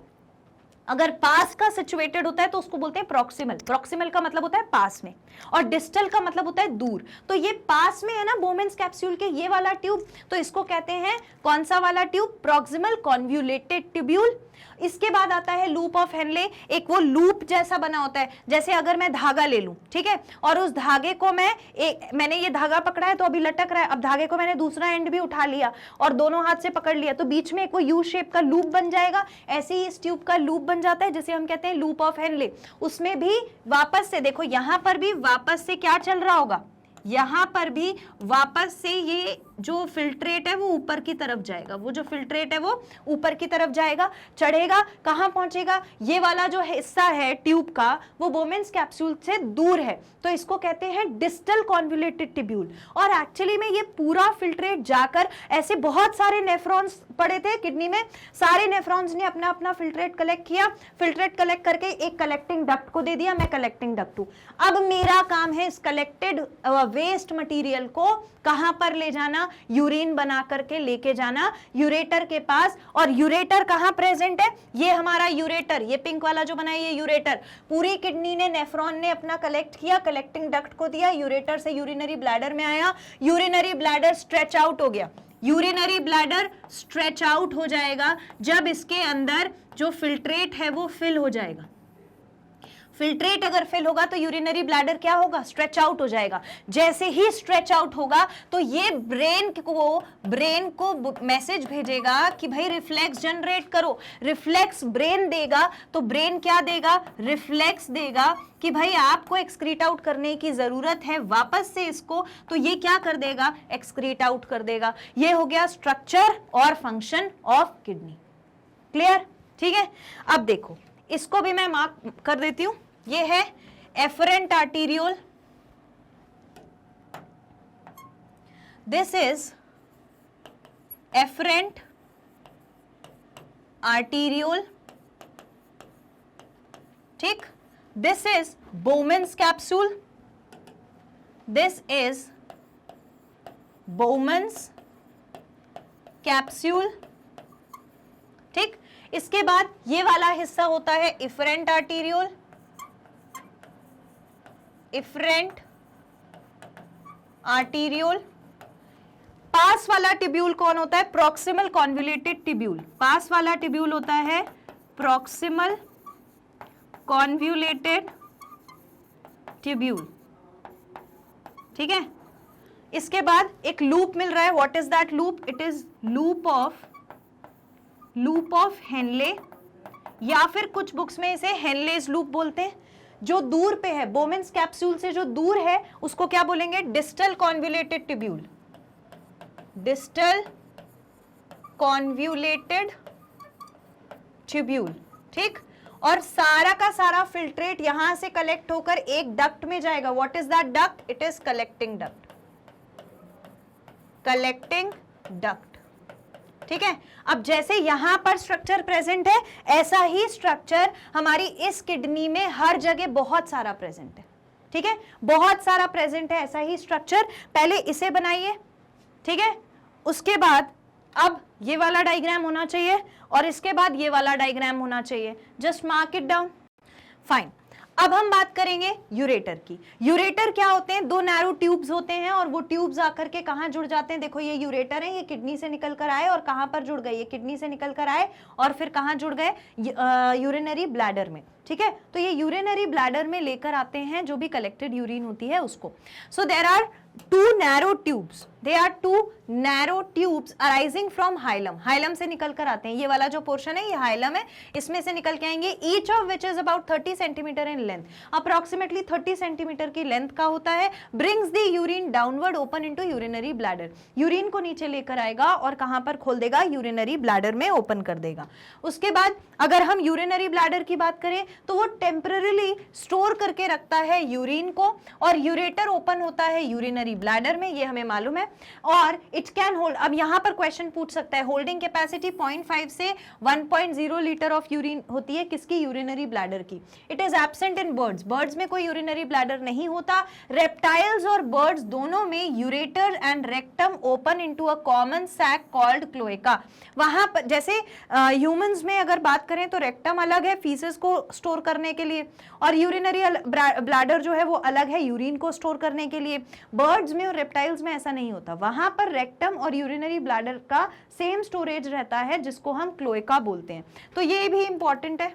अगर पास का सिचुएटेड होता है तो उसको बोलते हैं प्रॉक्सिमल, प्रॉक्सिमल का मतलब होता है पास में, और डिस्टल का मतलब होता है दूर। तो ये पास में है ना बोमेन्स कैप्सूल के ये वाला ट्यूब, तो इसको कहते हैं कौन सा वाला ट्यूब, प्रॉक्सिमल कॉन्व्यूलेटेड ट्यूब्यूल। इसके बाद आता है लूप ऑफ हेनले, एक वो लूप जैसा बना होता है, जैसे अगर मैं धागा ले लूं, ठीक है, और उस धागे को मैंने ये धागा पकड़ा है तो अभी लटक रहा है, अब धागे को मैंने दूसरा एंड भी उठा लिया और दोनों हाथ से पकड़ लिया तो बीच में एक वो यू शेप का लूप बन जाएगा। ऐसे ही इस ट्यूब का लूप बन जाता है जिसे हम कहते हैं लूप ऑफ हेनले। उसमें भी वापस से देखो, यहां पर भी वापस से क्या चल रहा होगा, यहां पर भी वापस से ये जो फिल्ट्रेट है वो ऊपर की तरफ जाएगा, वो जो फिल्ट्रेट है वो ऊपर की तरफ जाएगा, चढ़ेगा, कहां पहुंचेगा, ये वाला जो हिस्सा है ट्यूब का वो बोमेन्स कैप्सूल से दूर है, तो इसको कहते हैं डिस्टल कॉन्वोल्यूटेड ट्यूब्यूल। और एक्चुअली में ये पूरा फिल्ट्रेट जाकर ऐसे बहुत सारे नेफ्रॉन्स पड़े थे किडनी में, सारे नेफ्रॉन्स ने अपना अपना फिल्ट्रेट कलेक्ट किया, फिल्ट्रेट कलेक्ट करके एक कलेक्टिंग डक्ट को दे दिया, मैं कलेक्टिंग डक्ट हूं। अब मेरा काम है इस कलेक्टेड वेस्ट मटेरियल को कहां पर ले जाना, यूरिन बना करके लेके जाना यूरेटर के पास। और यूरेटर कहां प्रेजेंट है, ये हमारा यूरेटर, ये पिंक वाला जो बना है ये यूरेटर, पूरी किडनी ने नेफ्रॉन ने अपना कलेक्ट किया, कलेक्टिंग डक्ट को दिया, यूरेटर से यूरिनरी ब्लैडर में आया, यूरिनरी ब्लैडर स्ट्रेच आउट हो गया, यूरिनरी ब्लैडर स्ट्रेच आउट हो जाएगा जब इसके अंदर जो फिल्ट्रेट है वो फिल हो जाएगा। फिल्ट्रेट अगर फिल होगा तो यूरिनरी ब्लैडर क्या होगा, स्ट्रेच आउट हो जाएगा। जैसे ही स्ट्रेच आउट होगा तो ये ब्रेन को मैसेज भेजेगा कि भाई रिफ्लेक्स जनरेट करो, रिफ्लेक्स ब्रेन देगा, तो ब्रेन क्या देगा, रिफ्लेक्स देगा कि भाई आपको एक्सक्रीट आउट करने की जरूरत है वापस से इसको, तो ये क्या कर देगा, एक्सक्रीट आउट कर देगा। ये हो गया स्ट्रक्चर और फंक्शन ऑफ किडनी। क्लियर, ठीक है। अब देखो इसको भी मैं मार्क कर देती हूं, ये है efferent arteriole, this is efferent arteriole, ठीक। This is Bowman's capsule, this is Bowman's capsule, ठीक। इसके बाद ये वाला हिस्सा होता है इफरेंट आर्टीरियोल, इफरेंट आर्टीरियोल। पास वाला ट्यूब्यूल कौन होता है, प्रॉक्सिमल कॉन्वोल्यूटेड ट्यूब्यूल, पास वाला ट्यूब्यूल होता है प्रॉक्सिमल कॉन्वोल्यूटेड ट्यूब्यूल, ठीक है। इसके बाद एक लूप मिल रहा है, what is that loop, it is loop of Henley, या फिर कुछ बुक्स में इसे हेनलेस लूप बोलते हैं। जो दूर पे है, बोमेन्स कैप्सूल से जो दूर है उसको क्या बोलेंगे, distal convoluted tubule, distal convoluted tubule, ठीक। और सारा का सारा फिल्ट्रेट यहां से कलेक्ट होकर एक डक्ट में जाएगा, what is that duct, it is collecting duct, collecting duct, ठीक है। अब जैसे यहां पर स्ट्रक्चर प्रेजेंट है, ऐसा ही स्ट्रक्चर हमारी इस किडनी में हर जगह बहुत सारा प्रेजेंट है, ठीक है, बहुत सारा प्रेजेंट है ऐसा ही स्ट्रक्चर। पहले इसे बनाइए, ठीक है, उसके बाद अब ये वाला डायग्राम होना चाहिए और इसके बाद ये वाला डायग्राम होना चाहिए, just mark it down, fine. अब हम बात करेंगे यूरेटर की। यूरेटर क्या होते हैं, दो नैरो ट्यूब्स होते हैं और वो ट्यूब्स आकर के कहाँ जुड़ जाते हैं, देखो ये यूरेटर है, ये किडनी से निकल कर आए और कहाँ पर जुड़ गए, ये किडनी से निकल कर आए और फिर कहाँ जुड़ गए, यूरिनरी ब्लैडर में, ठीक है। तो ये यूरिनरी ब्लैडर में लेकर आते हैं जो भी कलेक्टेड यूरिन होती है उसको। So there are two narrow tubes, they are two narrow tubes arising from hilum. hilum से निकल कर आते हैं, ये वाला जो पोर्शन है ये hilum है, इसमें से निकल के आएंगे, each of which is about 30 centimeter in length, approximately 30 centimeter की लेंथ का होता है, brings the urine downward open into urinary bladder, urine को नीचे लेकर आएगा और कहां पर खोल देगा, यूरिनरी ब्लैडर में ओपन कर देगा। उसके बाद अगर हम यूरिनरी ब्लैडर की बात करें तो वो टेम्पररीली स्टोर करके रखता है यूरिन को, और यूरेटर ओपन होता है यूरिनरी ब्लैडर में, ये हमें मालूम है, और इट कैन होल्ड, अब यहां पर क्वेश्चन पूछ सकता है, होल्डिंग कैपेसिटी 0.5 से 1.0 लीटर ऑफ यूरिन होती है, किसकी, यूरिनरी ब्लैडर की। It is absent in birds, birds में कोई यूरिनरी ब्लैडर नहीं होता। रेप्टाइल्स और बर्ड्स दोनों में ureter and rectum open into a common sac called cloaca. वहां पर जैसे ह्यूमंस में अगर बात करें तो रेक्टम अलग है फीसेस को स्टोर करने के लिए, और यूरिनरी ब्लैडर जो है वो अलग है यूरिन को स्टोर करने के लिए। बर्ड्स में और रेप्टाइल्स में ऐसा नहीं होता, वहां पर रेक्टम और यूरिनरी ब्लैडर का सेम स्टोरेज रहता है जिसको हम क्लोएका बोलते हैं। तो ये भी इंपॉर्टेंट है,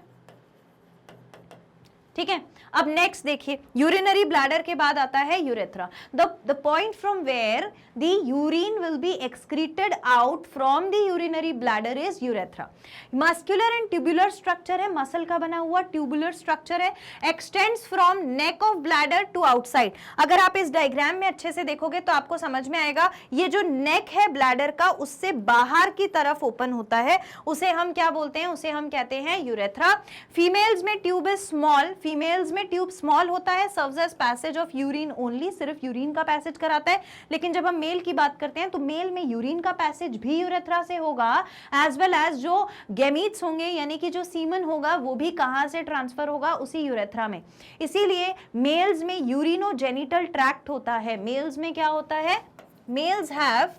ठीक है। अब नेक्स्ट देखिए, यूरिनरी ब्लैडर के बाद आता है urethra, the point from where the urine will be excreted out from the urinary bladder is urethra. Muscular and tubular structure है, मसल का बना हुआ ट्यूबुलर स्ट्रक्चर है, extends from neck of bladder to outside. अगर आप इस diagram में अच्छे से देखोगे तो आपको समझ में आएगा, ये जो नेक है ब्लैडर का उससे बाहर की तरफ ओपन होता है, उसे हम क्या बोलते हैं, उसे हम कहते हैं यूरेथ्रा। फीमेल्स में ट्यूब इज स्मॉल, फीमेल्स में ट्यूब स्मॉल होता है, serves as passage of urine only, सिर्फ यूरिन का पैसेज कराता है। लेकिन जब हम मेल की बात करते हैं तो मेल में यूरिन का पैसेज भी यूरेथ्रा से होगा, एज वेल एज जो गैमीट्स होंगे यानी कि जो सीमन होगा वो भी कहां से ट्रांसफर होगा, उसी यूरेथ्रा में। इसीलिए मेल्स में यूरिनोजेनिटल ट्रैक्ट होता है। मेल्स में क्या होता है, मेल्स हैव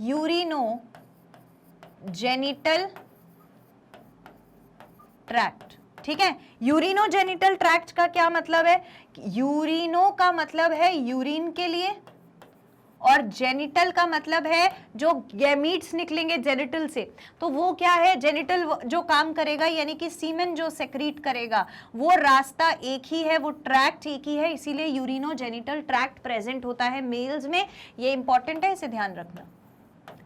यूरिनोजेनिटल ट्रैक्ट, ठीक है। यूरिनोजेनिटल ट्रैक्ट का क्या मतलब है, यूरिनो का मतलब है यूरिन के लिए, और जेनिटल का मतलब है जो गैमीट्स निकलेंगे जेनिटल से, तो वो क्या है, जेनिटल जो काम करेगा यानी कि सीमेन जो सेक्रीट करेगा, वो रास्ता एक ही है, वो ट्रैक्ट एक ही है, इसीलिए यूरिनोजेनिटल ट्रैक्ट प्रेजेंट होता है मेल्स में। ये इंपॉर्टेंट है, इसे ध्यान रखना,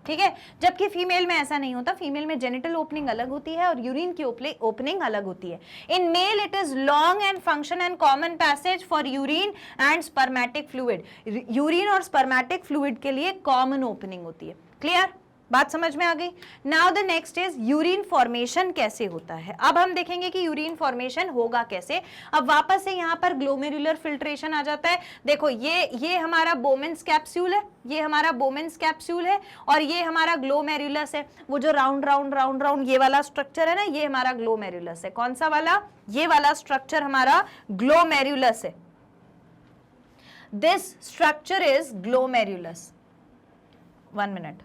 ठीक है। जबकि फीमेल में ऐसा नहीं होता, फीमेल में जेनिटल ओपनिंग अलग होती है और यूरिन की ओपनिंग अलग होती है। In male it is long and function and common passage for urine and spermatic fluid. Urine और स्पर्मेटिक फ्लूइड के लिए कॉमन ओपनिंग होती है। क्लियर, बात समझ में आ गई। Now the next is urine formation कैसे होता है। अब हम देखेंगे कि यूरिन फॉर्मेशन होगा कैसे। अब वापस से यहाँ पर ग्लोमेरुलर फिल्ट्रेशन आ जाता है। देखो ये हमारा बोमेन्स कैप्सूल है, ये हमारा बोमेन्स कैप्सूल है, और ये हमारा ग्लोमेरुलस है। वो जो राउंड राउंड राउंड राउंड ये वाला स्ट्रक्चर है ना, ये हमारा ग्लोमेरुलस है। कौन सा वाला, ये वाला स्ट्रक्चर हमारा ग्लोमेरुलस है। This structure is glomerulus. 1 minute,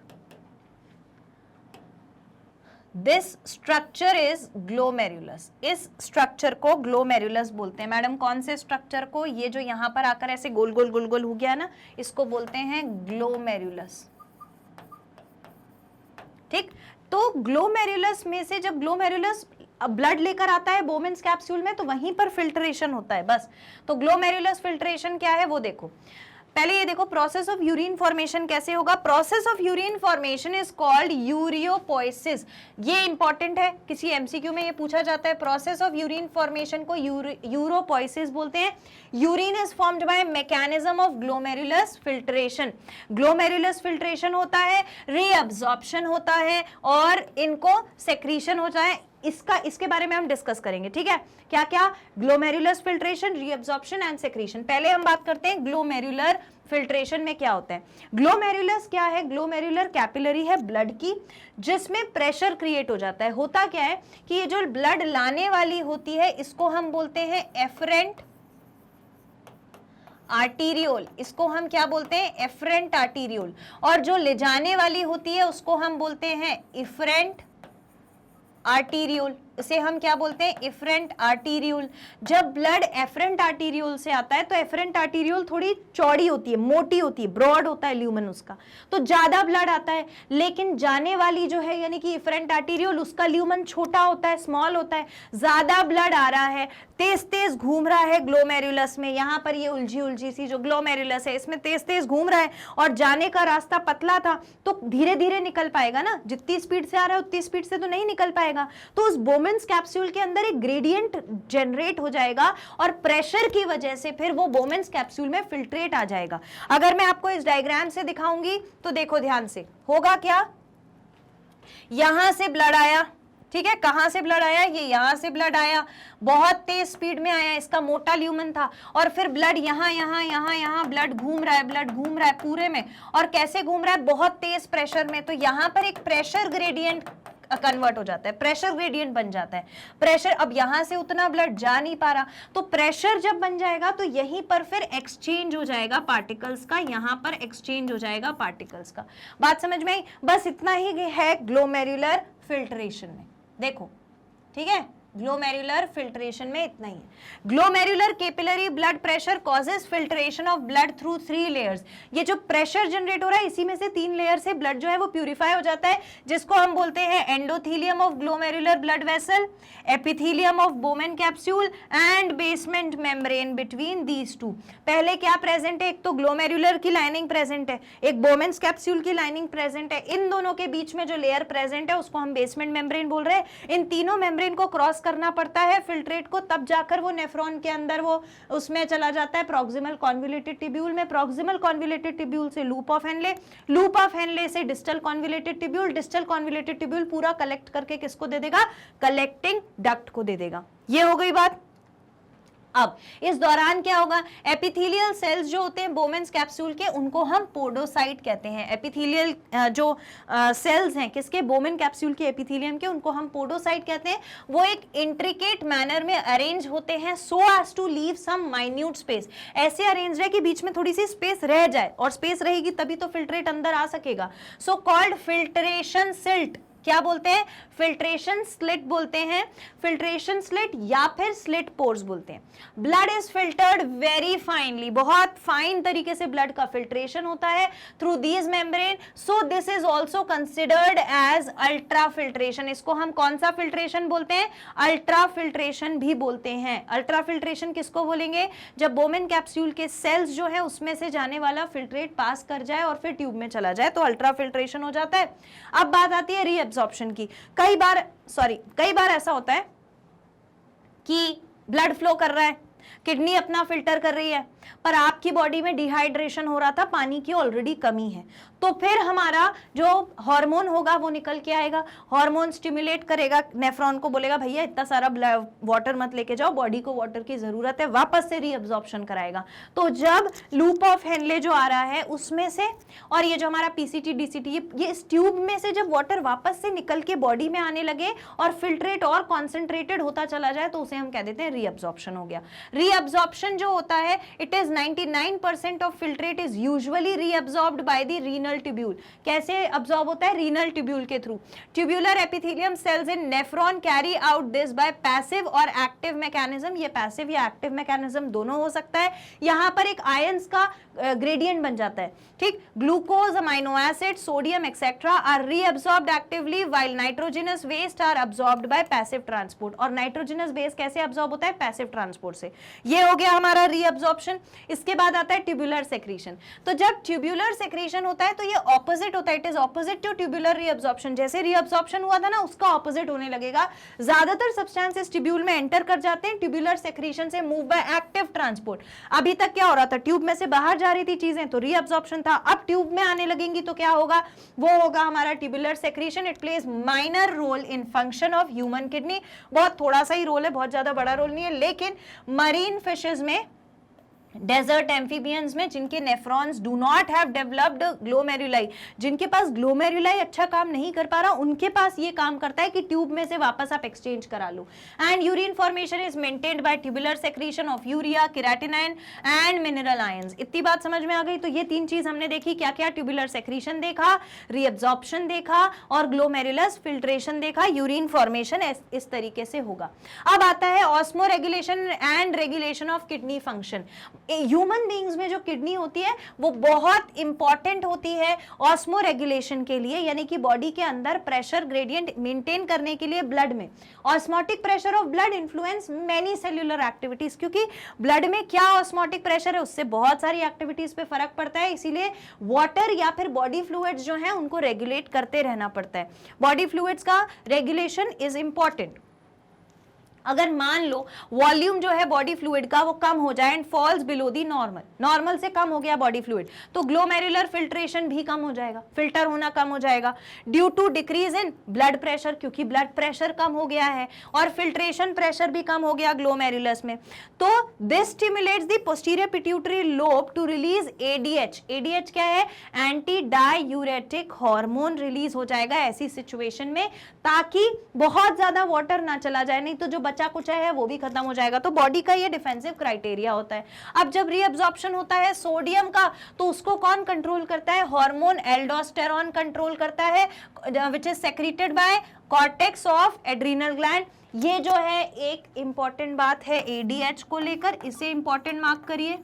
this structure is glomerulus. इस स्ट्रक्चर को ग्लोमेरुलस बोलते हैं। मैडम कौन से स्ट्रक्चर को, ये जो यहां पर आकर ऐसे गोल गोल गोल गोल हो गया ना, इसको बोलते हैं ग्लोमेरुलस, ठीक। तो ग्लोमेरुलस में से जब ग्लोमेरुलस ब्लड लेकर आता है बोमेन्स कैप्सूल में तो वहीं पर फिल्ट्रेशन होता है बस। तो ग्लोमेरुलस फिल्ट्रेशन क्या है वो देखो। पहले ये देखो प्रोसेस ऑफ यूरिन फॉर्मेशन कैसे होगा। Process of urine formation is called uropoiesis. ये इंपॉर्टेंट है, किसी एमसीक्यू में ये पूछा जाता है। प्रोसेस ऑफ यूरिन फॉर्मेशन को यूरोपोइसिस बोलते हैं। Urine is formed by mechanism of glomerulus filtration. Glomerulus filtration होता है, रीअब्जॉर्प्शन होता है, और इनको सेक्रीशन होता है। इसके बारे में हम डिस्कस करेंगे, ठीक है। क्या क्या, glomerulus filtration, reabsorption and secretion. पहले हम बात करते हैं ग्लोमेरुलर फिल्ट्रेशन में क्या होता है। ग्लोमेरुलस क्या है, ग्लोमेरुलर कैपिलरी है ब्लड की, जिसमें प्रेशर क्रिएट हो जाता है। होता क्या है कि ये जो ब्लड लाने वाली होती है इसको हम बोलते हैं एफरेंट आर्टीरियोल। इसको हम क्या बोलते हैं, एफरेंट आर्टीरियोल। और जो ले जाने वाली होती है उसको हम बोलते हैं इफरेंट आर्टीरियोल, इसे हम क्या बोलते हैं, एफरेंट आर्टीरियोल। जब ब्लड एफरेंट आर्टीरियोल से आता है तो एफरेंट आर्टीरियोल थोड़ी चौड़ी होती है, मोटी होती है, ब्रॉड होता है ल्यूमन उसका, तो ज्यादा ब्लड आता है। लेकिन जाने वाली जो है यानी कि एफरेंट आर्टीरियोल, उसका ल्यूमन छोटा होता है, स्मॉल होता है, ज्यादा ब्लड आ रहा है, तेज तेज घूम रहा है ग्लोमेरुलस में। यहां पर ये उलझी उलझी सी जो ग्लोमेरुलस है इसमें तेज तेज घूम रहा है और जाने का रास्ता पतला था, तो धीरे धीरे निकल पाएगा ना, जितनी स्पीड से आ रहा है उतनी स्पीड से तो नहीं निकल पाएगा। तो उस बोमेन्स कैप्सूल के अंदर एक ग्रेडियंट जनरेट हो जाएगा और प्रेशर की वजह से फिर वो बोमेन्स कैप्सूल में फिल्ट्रेट आ जाएगा। अगर मैं आपको इस डायग्राम से दिखाऊंगी तो देखो ध्यान से, होगा क्या, यहां से ब्लड आया, ठीक है, कहां से ब्लड आया, ये यहां से ब्लड आया, बहुत तेज स्पीड में आया, इसका मोटा ल्यूमन था, और फिर ब्लड यहां यहां यहां यहां ब्लड घूम रहा है, ब्लड घूम रहा है पूरे में, और कैसे घूम रहा है, बहुत तेज प्रेशर में। तो यहां पर एक प्रेशर ग्रेडियंट कन्वर्ट हो जाता है, प्रेशर ग्रेडियंट बन जाता है। प्रेशर, अब यहां से उतना ब्लड जा नहीं पा रहा, तो प्रेशर जब बन जाएगा तो यहीं पर फिर एक्सचेंज हो जाएगा पार्टिकल्स का, यहां पर एक्सचेंज हो जाएगा पार्टिकल्स का। बात समझ में आई? बस इतना ही है ग्लोमेरुलर फिल्ट्रेशन में, देखो, ठीक है, ग्लोमेरुलर फिल्ट्रेशन में इतना ही है। Glomerular capillary blood pressure causes filtration of blood through 3 layers. ये जो प्रेशर जनरेट हो रहा है इसी में से 3 लेयर से ब्लड जो है वो प्यूरिफाई हो जाता है, जिसको हम बोलते हैं endothelium of glomerular blood vessel, epithelium of Bowman capsule and basement membrane between these two. पहले क्या प्रेजेंट है, एक तो ग्लोमेरुलर की लाइनिंग प्रेजेंट है, एक बोमेन्स कैप्सूल की लाइनिंग प्रेजेंट है, इन दोनों के बीच में जो लेयर प्रेजेंट है उसको हम बेसमेंट मेम्ब्रेन बोल रहे हैं। इन तीनों मेम्ब्रेन को क्रॉस करना पड़ता है फिल्ट्रेट को, तब जाकर वो नेफ्रॉन के अंदर वो उसमें चला जाता है प्रॉक्सिमल कॉन्वोल्यूटेड टिब्यूल में, प्रॉक्सिमल कॉन्वोल्यूटेड टिब्यूल से loop of Henle, loop of Henle से distal convoluted tubule, distal convoluted tubule पूरा कलेक्ट करके किसको दे देगा, कलेक्टिंग डक्ट को दे देगा। ये हो गई बात। अब इस दौरान क्या होगा, एपिथेलियल सेल्स जो होते हैं बोमेन्स कैप्सूल के, उनको हम पोडोसाइट कहते हैं। एपिथेलियल जो सेल्स हैं किसके, बोमेन कैप्सूल के एपिथेलियम के, उनको हम पोडोसाइट कहते हैं। वो एक इंट्रिकेट मैनर में अरेंज होते हैं so as to leave some minute space, ऐसे अरेंज है कि बीच में थोड़ी सी स्पेस रह जाए, और स्पेस रहेगी तभी तो फिल्ट्रेट अंदर आ सकेगा। सो कॉल्ड फिल्ट्रेशन सिल्ट, क्या बोलते हैं, फिल्ट्रेशन स्लिट बोलते हैं, फिल्ट्रेशन स्लिट या फिर स्लिट पोर्स बोलते हैं। Blood is filtered very finely, बहुत फाइन तरीके से ब्लड का फिल्ट्रेशन होता है through these membrane, so this is also considered as ultra filtration. इसको हम कौन सा फिल्ट्रेशन बोलते हैं, अल्ट्रा फिल्ट्रेशन भी बोलते हैं। अल्ट्रा फिल्ट्रेशन किसको बोलेंगे, जब बोमेन कैप्सूल के सेल्स जो है उसमें से जाने वाला फिल्ट्रेट पास कर जाए और फिर ट्यूब में चला जाए तो अल्ट्रा फिल्ट्रेशन हो जाता है। अब बात आती है रीअब्जॉर्प्शन की। कई बार ऐसा होता है कि ब्लड फ्लो कर रहा है, किडनी अपना फिल्टर कर रही है, पर आपकी बॉडी में डिहाइड्रेशन हो रहा था, पानी की ऑलरेडी कमी है, तो फिर हमारा जो हार्मोन होगा वो निकल के आएगा, हार्मोन स्टिमुलेट करेगा, नेफ्रॉन को बोलेगा भैया इतना सारा वाटर मत लेके जाओ, बॉडी को वाटर की जरूरत है, वापस से रीअब्जॉर्प्शन कराएगा। तो जब लूप ऑफ हेनले जो आ रहा है उसमें से, और ये जो हमारा पीसीटी डीसीटी, ये इस ट्यूब में से जब वाटर वापस से निकल के बॉडी में आने लगे और फिल्ट्रेट और कॉन्सेंट्रेटेड होता चला जाए तो उसे हम कह देते हैं रीअब्जॉर्प्शन हो गया। रीअब्जॉर्प्शन जो होता है, it is 99% of filtrate is usually reabsorbed by the renal tubule. कैसे अब्सॉर्ब होता है, रीनल ट्यूब्यूल के through. Tubular epithelium cells in nephron carry out this by passive और एक्टिव मैकेनिज्म। ये पैसिव या एक्टिव मैकेनिज्म दोनों हो सकता है। यहां पर एक आयंस का ग्रेडियंट बन जाता है, ठीक, glucose, amino acid, sodium etcetera are reabsorbed actively while nitrogenous waste are absorbed by passive transport. और नाइट्रोजनस बेस कैसे अब्सॉर्ब होता है, पैसिव ट्रांसपोर्ट से। ये हो गया हमारा रीअब्सॉर्प्शन। इसके बाद आता है ट्यूबुलर सेक्रीशन। तो जब ट्यूबुलर सेक्रीशन होता है तो ये ऑपोजिट होता है, it is opposite to tubular reabsorption. जैसे रीअब्सॉर्प्शन हुआ था ना, उसका ऑपोजिट होने लगेगा। ज्यादातर सब्सटेंसेस ट्यूब्यूल में एंटर कर जाते हैं, ट्यूबुलर सेक्रीशन से मूव बाय एक्टिव ट्रांसपोर्ट। अभी तक क्या हो रहा था, ट्यूब में से बाहर जा रही थी चीजें तो रीअब्सॉर्प्शन था, अब ट्यूब में आने लगेंगी तो क्या होगा, वो होगा हमारा tubular secretion. It plays minor role in function of human kidney. बहुत थोड़ा सा ही रोल है, बहुत ज्यादा बड़ा रोल नहीं है, लेकिन मरीन फिशेस में डेजर्ट एम्फीबियंस में जिनके nephrons do not have developed glomeruli, जिनके पास ग्लोमेरुलाई अच्छा काम नहीं कर पा रहा, उनके पास ये काम करता है कि ट्यूब में से वापस आप एक्सचेंज करा लो। And urine formation is maintained by tubular secretion of urea, creatinine and mineral ions. इतनी बात समझ में आ गई? तो ये तीन चीज हमने देखी, क्या क्या? ट्यूबुलर सेक्रीशन देखा, रीअब्जॉर्प्शन देखा और ग्लोमेरुलस फिल्ट्रेशन देखा। यूरिन फॉर्मेशन इस तरीके से होगा। अब आता है osmo regulation and regulation of kidney function. Human beings में जो किडनी होती है वो बहुत इंपॉर्टेंट होती है ऑस्मो रेगुलेशन के लिए, यानी कि बॉडी के अंदर प्रेशर ग्रेडियंट मेंटेन करने के लिए ब्लड में। Osmotic pressure of blood influence many cellular activities, क्योंकि ब्लड में क्या ऑस्मोटिक प्रेशर है उससे बहुत सारी एक्टिविटीज पे फर्क पड़ता है, इसीलिए वाटर या फिर बॉडी फ्लूइड्स जो है उनको रेगुलेट करते रहना पड़ता है। बॉडी फ्लूइड्स का रेगुलेशन इज इंपॉर्टेंट। अगर मान लो वॉल्यूम जो है बॉडी फ्लूइड का वो कम हो जाए and falls below the normal, normal से कम हो गया बॉडी फ्लूइड, तो ग्लोमेरुलर फिल्ट्रेशन भी कम हो जाएगा, फिल्टर होना कम हो जाएगा। Due to decrease in blood pressure, क्योंकि ब्लड प्रेशर कम हो गया है और फिल्ट्रेशन प्रेशर भी कम हो गया ग्लोमेरुलस में, तो this stimulates the posterior pituitary lobe to release ADH. ADH क्या है? एंटी डायूरेटिक हार्मोन रिलीज हो जाएगा ऐसी सिचुएशन में, ताकि बहुत ज्यादा वाटर ना चला जाए, नहीं तो जो बचा कुछ है वो भी खत्म हो जाएगा। तो बॉडी का ये डिफेंसिव क्राइटेरिया होता है। अब जब रीअब्जॉर्प्शन होता है सोडियम का, तो उसको कौन कंट्रोल करता है? हार्मोन एल्डोस्टेरॉन कंट्रोल करता है, which is secreted bye cortex of adrenal gland. ये जो है एक इंपॉर्टेंट बात है एडीएच को लेकर, इसे इंपॉर्टेंट मार्क करिए,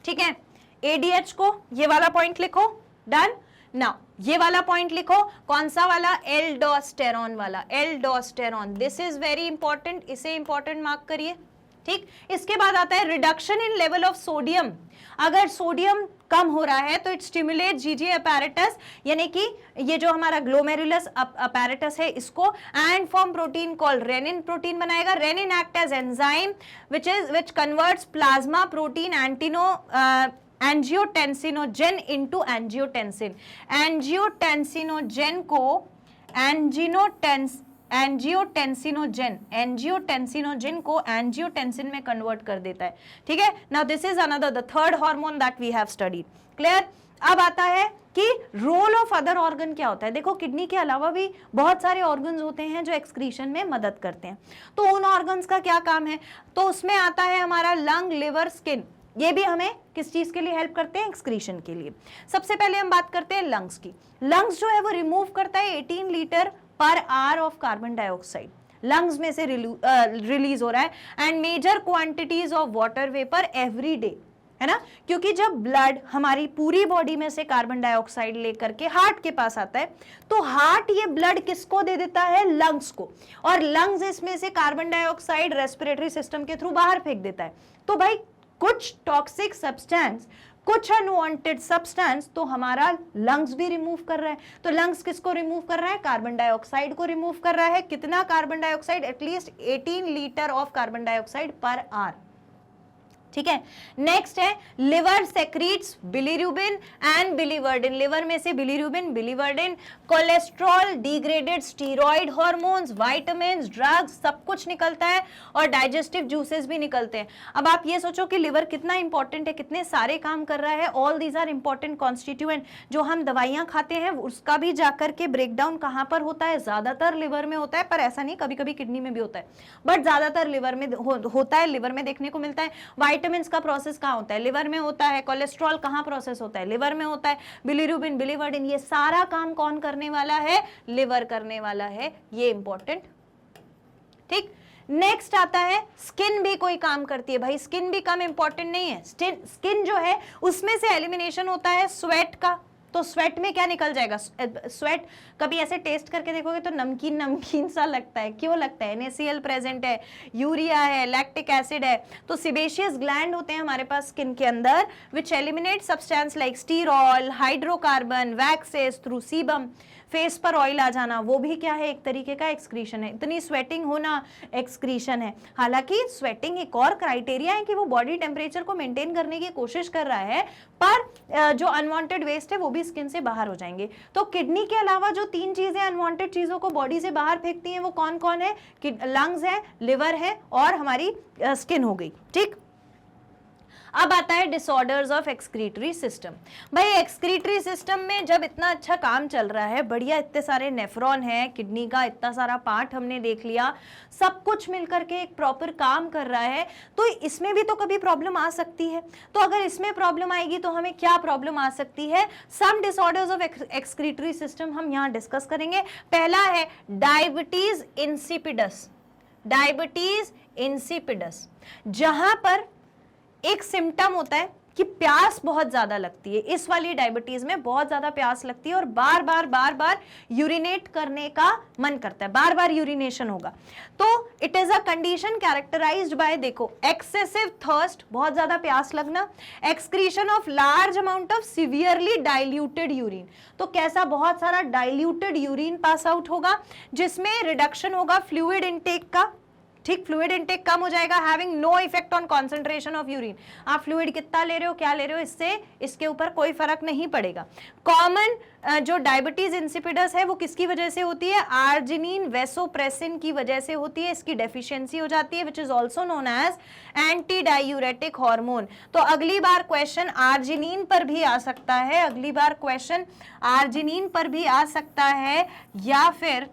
ठीक है? एडीएच को ये वाला पॉइंट लिखो, डन। नाउ ये वाला पॉइंट लिखो, कौन सा वाला? एल्डोस्टेरॉन वाला, aldosterone. This is very important, इसे इंपॉर्टेंट मार्क करिए, ठीक। इसके बाद आता है reduction in level of sodium. अगर सोडियम कम हो रहा है तो इट स्टिमुलेट जीजी अपैरेटस, यानी कि ये जो हमारा ग्लोमेरुलस अपैरेटस है इसको, and form protein called renin protein बनाएगा। Renin act as enzyme which converts plasma protein angiotensinogen into angiotensin. Angiotensinogen को एंजियोटेंसिनोजेन को एंजियोटेंसिन में कन्वर्ट कर देता है, ठीक है। Now this is another the third hormone that we have studied, clear. अब आता है कि रोल ऑफ अदर ऑर्गन क्या होता है। देखो किडनी के अलावा भी बहुत सारे ऑर्गन्स होते हैं जो एक्सक्रीशन में मदद करते हैं, तो उन ऑर्गन्स का क्या काम है? तो उसमें आता है हमारा लंग, लिवर, स्किन। ये भी हमें किस चीज के लिए हेल्प करते हैं? एक्सक्रीशन के लिए। सबसे पहले हम बात करते हैं लंग्स की। लंग्स जो है वो रिमूव करता है 18 litre per hour of carbon dioxide, lungs में से रिलीज हो रहा है, and major quantities of water vapour every day, है ना। क्योंकि जब ब्लड हमारी पूरी बॉडी में से कार्बन डाइऑक्साइड लेकर के हार्ट के पास आता है, तो हार्ट ये ब्लड किसको दे देता है? लंग्स को, और लंग्स इसमें से कार्बन डाइऑक्साइड रेस्पिरेटरी सिस्टम के थ्रू बाहर फेंक देता है। तो भाई कुछ टॉक्सिक सब्सटेंस, कुछ अनवांटेड सब्सटेंस तो हमारा लंग्स भी रिमूव कर रहा है। तो लंग्स किसको रिमूव कर रहा है? कार्बन डाइऑक्साइड को रिमूव कर रहा है। कितना carbon dioxide? At least 18 litre of carbon dioxide per hour, ठीक है। नेक्स्ट है liver secretes bilirubin and biliverdin. Liver में से bilirubin, biliverdin, cholesterol, degraded steroid hormones, vitamins, drugs, सब कुछ निकलता है, और डाइजेस्टिव जूसेस भी निकलते हैं। अब आप ये सोचो कि लिवर कितना इंपॉर्टेंट है, कितने सारे काम कर रहा है। All these are important constituent. जो हम दवाइयां खाते हैं उसका भी जाकर के ब्रेकडाउन कहाँ पर होता है? ज्यादातर लिवर में होता है, पर ऐसा नहीं, कभी कभी किडनी में भी होता है, बट ज्यादातर लिवर में होता है, लिवर में देखने को मिलता है। विटामिन्स का प्रोसेस कहाँ होता है? लिवर में होता है। कोलेस्ट्रॉल कहाँ प्रोसेस होता है? लिवर में होता है। बिलीरुबिन, बिलीवर्डिन, ये सारा काम कौन करने वाला है? लिवर करने वाला है। ये इंपॉर्टेंट, ठीक। नेक्स्ट आता है स्किन भी कोई काम करती है। भाई स्किन भी कम इंपॉर्टेंट नहीं है। स्किन जो है उसमें से एलिमिनेशन होता है स्वेट का, तो स्वेट में क्या निकल जाएगा? स्वेट कभी ऐसे टेस्ट करके देखोगे तो नमकीन नमकीन सा लगता है। क्यों लगता है? NaCl प्रेजेंट है, यूरिया है, लैक्टिक एसिड है। तो सिबेशियस ग्लैंड होते हैं हमारे पास स्किन के अंदर, which eliminate substance like sterol, hydrocarbon, waxes through sebum. Face पर ऑयल आ जाना, वो भी क्या है? एक तरीके का एक्सक्रीशन है। इतनी स्वेटिंग होना एक्सक्रीशन है। हालांकि स्वेटिंग एक और क्राइटेरिया है कि वो बॉडी टेम्परेचर को मेंटेन करने की कोशिश कर रहा है, पर जो अनवांटेड वेस्ट है वो भी स्किन से बाहर हो जाएंगे। तो किडनी के अलावा जो 3 चीजें अनवांटेड चीजों को बॉडी से बाहर फेंकती हैं वो कौन कौन है? लंग्स है, लिवर है और हमारी स्किन हो गई, ठीक। अब आता है डिसऑर्डर्स ऑफ एक्सक्रीटरी सिस्टम। भाई एक्सक्रीटरी सिस्टम में जब इतना अच्छा काम चल रहा है, बढ़िया, इतने सारे नेफ्रॉन है, किडनी का इतना सारा पार्ट हमने देख लिया, सब कुछ मिलकर के एक प्रॉपर काम कर रहा है, तो इसमें भी तो कभी प्रॉब्लम आ सकती है। तो अगर इसमें प्रॉब्लम आएगी तो हमें क्या प्रॉब्लम आ सकती है? सम डिसऑर्डर्स ऑफ एक्सक्रीटरी सिस्टम हम यहां डिस्कस करेंगे। पहला है डायबिटीज इंसिपिडस। डायबिटीज इंसिपिडस, जहां पर एक सिम्टम होता है कि प्यास बहुत ज्यादा लगती है। इस वाली डायबिटीज में बहुत ज्यादा प्यास लगती है और बार बार यूरिनेट करने का मन करता है, बार बार यूरिनेशन होगा। तो it is a condition characterised by, देखो, एक्सेसिव थर्स्ट, बहुत ज्यादा प्यास लगना, excretion of large amount of severely diluted urine. तो कैसा? बहुत सारा डाइल्यूटेड यूरिन पास आउट होगा, जिसमें रिडक्शन होगा फ्लूइड इनटेक का। ठीक, फ्लूइड इनटेक कम हो जाएगा, having no effect on concentration of urine. आप फ्लूइड कितना ले रहे हो, क्या ले रहे हो, इससे इसके ऊपर कोई फर्क नहीं पड़ेगा। कॉमन जो डायबिटीज इंसिपिडस है वो किसकी वजह से होती है? आर्जिनिन वेसोप्रेसिन की वजह से होती है। इसकी डेफिशिएंसी हो जाती है, which is also known as anti diuretic hormone. तो अगली बार क्वेश्चन आर्जिनिन पर भी आ सकता है, अगली बार क्वेश्चन आर्जिनिन पर भी आ सकता है, या फिर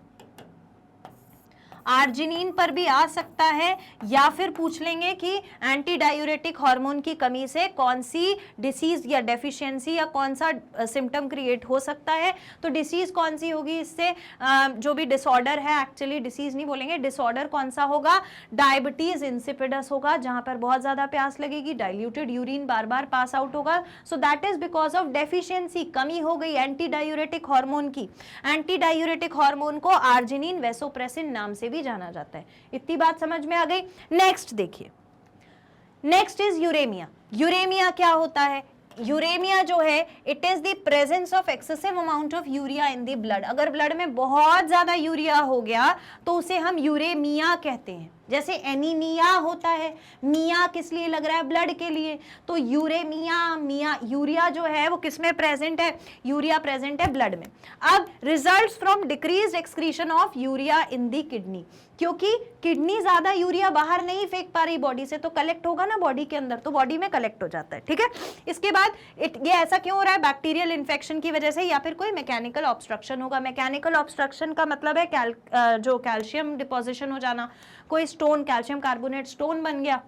आर्जिनिन पर भी आ सकता है, या फिर पूछ लेंगे कि एंटी डायूरेटिक हार्मोन की कमी से कौन सी डिसीज या डेफिशिएंसी या कौन सा सिम्टम क्रिएट हो सकता है। तो डिसीज कौन सी होगी इससे? जो भी डिसऑर्डर है, एक्चुअली डिसीज नहीं बोलेंगे, डिसऑर्डर कौन सा होगा? डायबिटीज इंसिपिडस होगा, जहां पर बहुत ज्यादा प्यास लगेगी, डाइल्यूटेड यूरिन बार बार पास आउट होगा। So that is because of deficiency, कमी हो गई एंटी डायूरेटिक हार्मोन की। एंटी डायूरेटिक हार्मोन को आर्जिनिन वेसोप्रेसिन नाम से भी जाना जाता है। इतनी बात समझ में आ गई। नेक्स्ट देखिए, नेक्स्ट इज यूरेमिया। यूरेमिया क्या होता है? यूरेमिया जो है, it is the presence of excessive amount of urea in the blood. अगर ब्लड में बहुत ज्यादा यूरिया हो गया तो उसे हम यूरेमिया कहते हैं। जैसे एनीमिया होता है, मिया किस लिए लग रहा है? ब्लड के लिए। तो यूरेमिया, मिया, यूरिया जो है वो किस में प्रेजेंट है? यूरिया प्रेजेंट है ब्लड में। अब results from decreased excretion of urea in the kidney, क्योंकि किडनी ज्यादा यूरिया बाहर नहीं फेंक पा रही बॉडी से, तो कलेक्ट होगा ना बॉडी के अंदर, तो बॉडी में कलेक्ट हो जाता है। ठीक है, इसके बाद ये ऐसा क्यों हो रहा है? बैक्टीरियल इन्फेक्शन की वजह से, या फिर कोई मैकेनिकल ऑब्स्ट्रक्शन होगा। मैकेनिकल ऑब्स्ट्रक्शन का मतलब है जो कैल्शियम डिपोजिशन हो जाना, कोई स्टोन, कैल्शियम कार्बोनेट स्टोन बन गया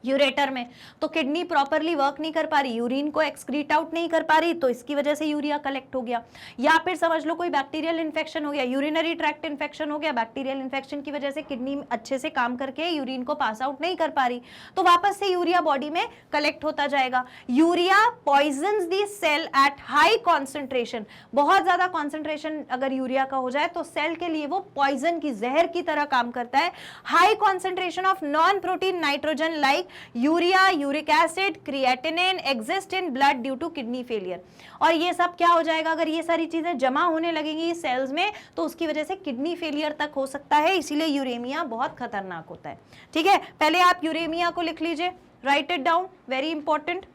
यूरेटर में, तो किडनी प्रॉपरली वर्क नहीं कर पा रही, यूरिन को एक्सक्रीट आउट नहीं कर पा रही, तो इसकी वजह से यूरिया कलेक्ट हो गया। या फिर समझ लो कोई बैक्टीरियल इन्फेक्शन हो गया, यूरिनरी ट्रैक्ट इन्फेक्शन हो गया, बैक्टीरियल इन्फेक्शन की वजह से किडनी अच्छे से काम करके यूरिन को पास आउट नहीं कर पा रही, तो वापस से यूरिया बॉडी में कलेक्ट होता जाएगा। Urea poisons the cell at high concentration. बहुत ज्यादा कॉन्सेंट्रेशन अगर यूरिया का हो जाए तो सेल के लिए वो पॉइजन की, जहर की तरह काम करता है। High concentration of non protein nitrogen like urea, uric acid, creatinine exist in blood due to kidney failure. और ये सब क्या हो जाएगा? अगर ये सारी चीजें जमा होने लगेंगी सेल्स में तो उसकी वजह से किडनी फेलियर तक हो सकता है, इसीलिए यूरेमिया बहुत खतरनाक होता है। ठीक है, पहले आप यूरेमिया को लिख लीजिए, write it down, very important.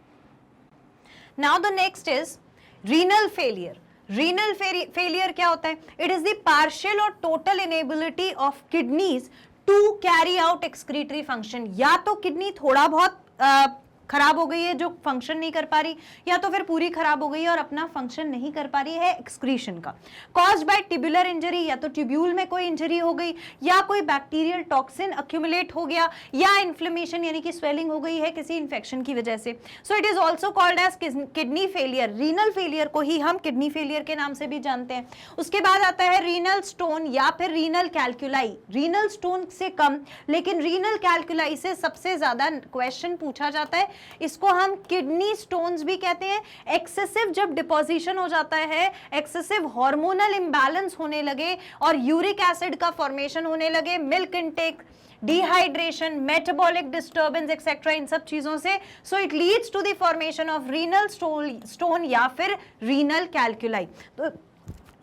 Now the next is renal failure. Renal failure क्या होता है? It is the partial or total inability of kidneys to carry out excretory function. या तो किडनी थोड़ा बहुत खराब हो गई है जो फंक्शन नहीं कर पा रही, या तो फिर पूरी खराब हो गई है और अपना फंक्शन नहीं कर पा रही है एक्सक्रीशन का। कॉज्ड बाय ट्यूबुलर इंजरी, या तो ट्यूब्यूल में कोई इंजरी हो गई, या कोई बैक्टीरियल टॉक्सिन अक्यूमुलेट हो गया, या इन्फ्लेमेशन यानी कि स्वेलिंग हो गई है किसी इन्फेक्शन की वजह से। So it is also called as kidney failure. Renal failure को ही हम किडनी फेलियर के नाम से भी जानते हैं। उसके बाद आता है रीनल स्टोन या फिर रीनल कैल्कुलाई। रीनल स्टोन से कम, लेकिन रीनल कैल्कुलाई से सबसे ज्यादा क्वेश्चन पूछा जाता है। इसको हम किडनी स्टोन्स भी कहते हैं। एक्सेसिव जब डिपोजिशन हो जाता है, एक्सेसिव हार्मोनल इंबैलेंस होने लगे और यूरिक एसिड का फॉर्मेशन होने लगे, milk intake, dehydration, metabolic disturbance etcetera, इन सब चीजों से, so it leads to the formation of renal stone या फिर रीनल कैल्कुलाई। तो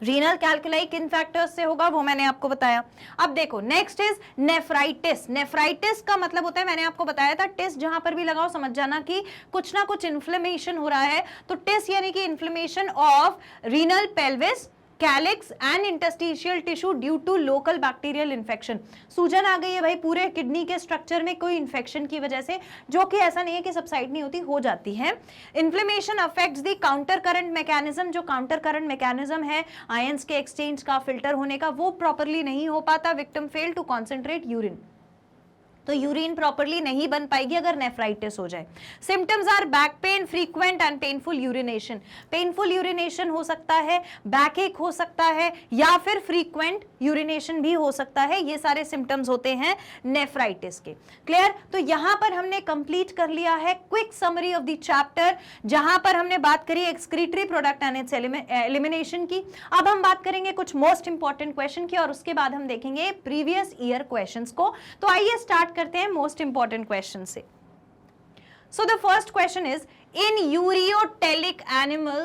रीनल कैल्कुलाई किन फैक्टर्स से होगा वो मैंने आपको बताया। अब देखो नेक्स्ट इज नेफ्राइटिस। नेफ्राइटिस का मतलब होता है, मैंने आपको बताया था, टिस जहां पर भी लगाओ समझ जाना कि कुछ ना कुछ इन्फ्लेमेशन हो रहा है। तो टिस यानी कि inflammation of renal pelvis, calyx and interstitial tissue due to local bacterial infection. सूजन आ गई है भाई पूरे किडनी के स्ट्रक्चर में कोई इन्फेक्शन की वजह से, जो कि ऐसा नहीं है कि सबसाइड नहीं होती, हो जाती है। Inflammation affects the counter current mechanism, जो काउंटर करंट मैकेनिज्म है आयंस के एक्सचेंज का, फिल्टर होने का, वो प्रॉपरली नहीं हो पाता। Victim fail to concentrate urine, तो यूरिन प्रॉपरली नहीं बन पाएगी अगर नेफ्राइटिस हो जाए। Symptoms are back pain, frequent and painful urination. Painful urination हो सकता है, बैक एक हो सकता है, या फिर फ्रीक्वेंट यूरिनेशन भी हो सकता है। ये सारे सिम्टम्स होते हैं नेफ्राइटिस के। क्लियर? तो यहां पर हमने कंप्लीट कर लिया है quick summary of the chapter, जहां पर हमने बात करी excretory product and it's elimination की। अब हम बात करेंगे कुछ मोस्ट इंपॉर्टेंट क्वेश्चन की, और उसके बाद हम देखेंगे प्रीवियस ईयर क्वेश्चंस को। तो आइए स्टार्ट करते हैं मोस्ट इंपॉर्टेंट क्वेश्चन से। So the first question is, in ureotelic animal,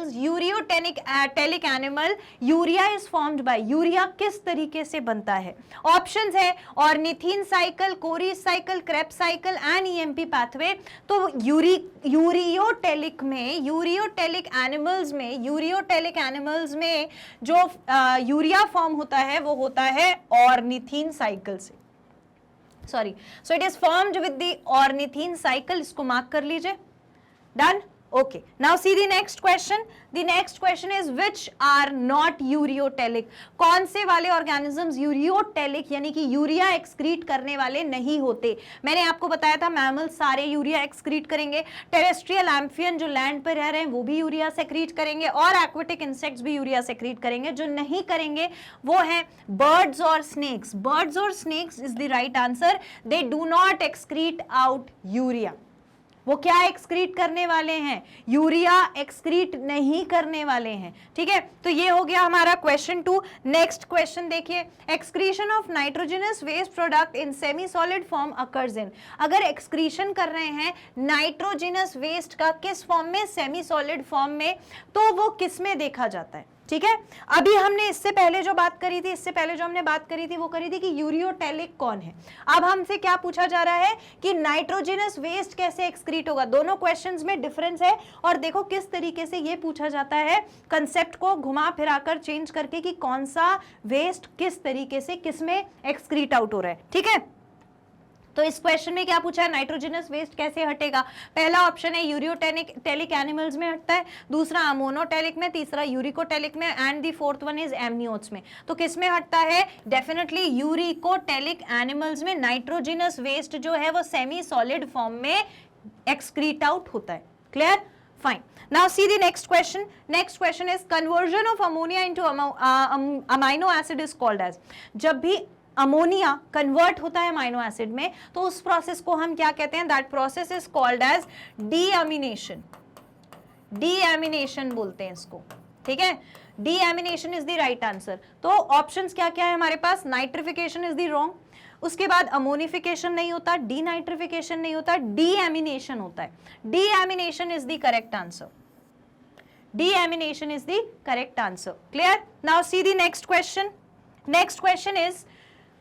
urea is formed by, urea किस तरीके से बनता है? ऑप्शंस है ornithine cycle, Cori's cycle, Krebs cycle and EMP pathway. तो यूरियोटेलिक एनिमल्स में जो यूरिया फॉर्म होता है वो होता है ऑर्निथीन साइकिल से। Sorry, so it is formed with the ornithine cycle, इसको मार्क कर लीजिए। Done? Okay, now see the next question. The next question is which are not ureotelic. कौन से वाले ऑर्गेनिजम्स यूरियोटेलिक यानी कि यूरिया एक्सक्रीट करने वाले नहीं होते? मैंने आपको बताया था मैमल सारे यूरिया एक्सक्रीट करेंगे, टेरेस्ट्रियल एम्फियन जो लैंड पर रह रहे हैं वो भी यूरिया सेक्रीट करेंगे, और एक्वेटिक इंसेक्ट्स भी यूरिया सेक्रीट करेंगे। जो नहीं करेंगे वो है बर्ड्स और स्नेक्स। बर्ड्स और snakes is the right answer. They do not excrete out urea. वो क्या एक्सक्रीट करने वाले हैं? यूरिया एक्सक्रीट नहीं करने वाले हैं। ठीक है, तो ये हो गया हमारा क्वेश्चन 2। नेक्स्ट क्वेश्चन देखिए, excretion of nitrogenous waste product in semi solid form occurs in. अगर एक्सक्रीशन कर रहे हैं नाइट्रोजनस वेस्ट का किस फॉर्म में? सेमी सॉलिड फॉर्म में। तो वो किस में देखा जाता है? ठीक है, अभी हमने इससे पहले जो बात करी थी, वो करी थी कि यूरियोटेलिक कौन है। अब हमसे क्या पूछा जा रहा है कि नाइट्रोजनस वेस्ट कैसे एक्सक्रीट होगा। दोनों क्वेश्चंस में डिफरेंस है, और देखो किस तरीके से ये पूछा जाता है, कंसेप्ट को घुमा फिराकर चेंज करके कि कौन सा वेस्ट किस तरीके से किस में एक्सक्रीट आउट हो रहा है। ठीक है, तो इस क्वेश्चन में क्या पूछा है? नाइट्रोजनस वेस्ट कैसे हटेगा? पहला ऑप्शन है यूरियोटेलिक एनिमल्स में हटता है, दूसरा अमोनोटेलिक में, तीसरा यूरिकोटेलिक में, and the fourth one is amniotes में। तो किस में हटता है? डेफिनेटली यूरिकोटेलिक एनिमल्स में नाइट्रोजनस वेस्ट जो है वो सेमी सॉलिड फॉर्म में एक्सक्रीट आउट होता है। Clear? Fine. Now see the next question. Next question is conversion of ammonia into amino acid is called as. जब भी अमोनिया कन्वर्ट होता है अमाइनो एसिड में तो उस प्रोसेस को हम क्या कहते हैं? That process is called as deamination. Deamination बोलते हैं इसको। ठीक है, deamination is the right answer. तो ऑप्शंस क्या क्या है हमारे पास? नाइट्रिफिकेशन इज द रॉन्ग, उसके बाद अमोनिफिकेशन नहीं होता, डीनाइट्रिफिकेशन नहीं होता, डीएमिनेशन होता है। Deamination is the correct answer. Deamination is the correct answer. Clear? Now see the next question. Next question is,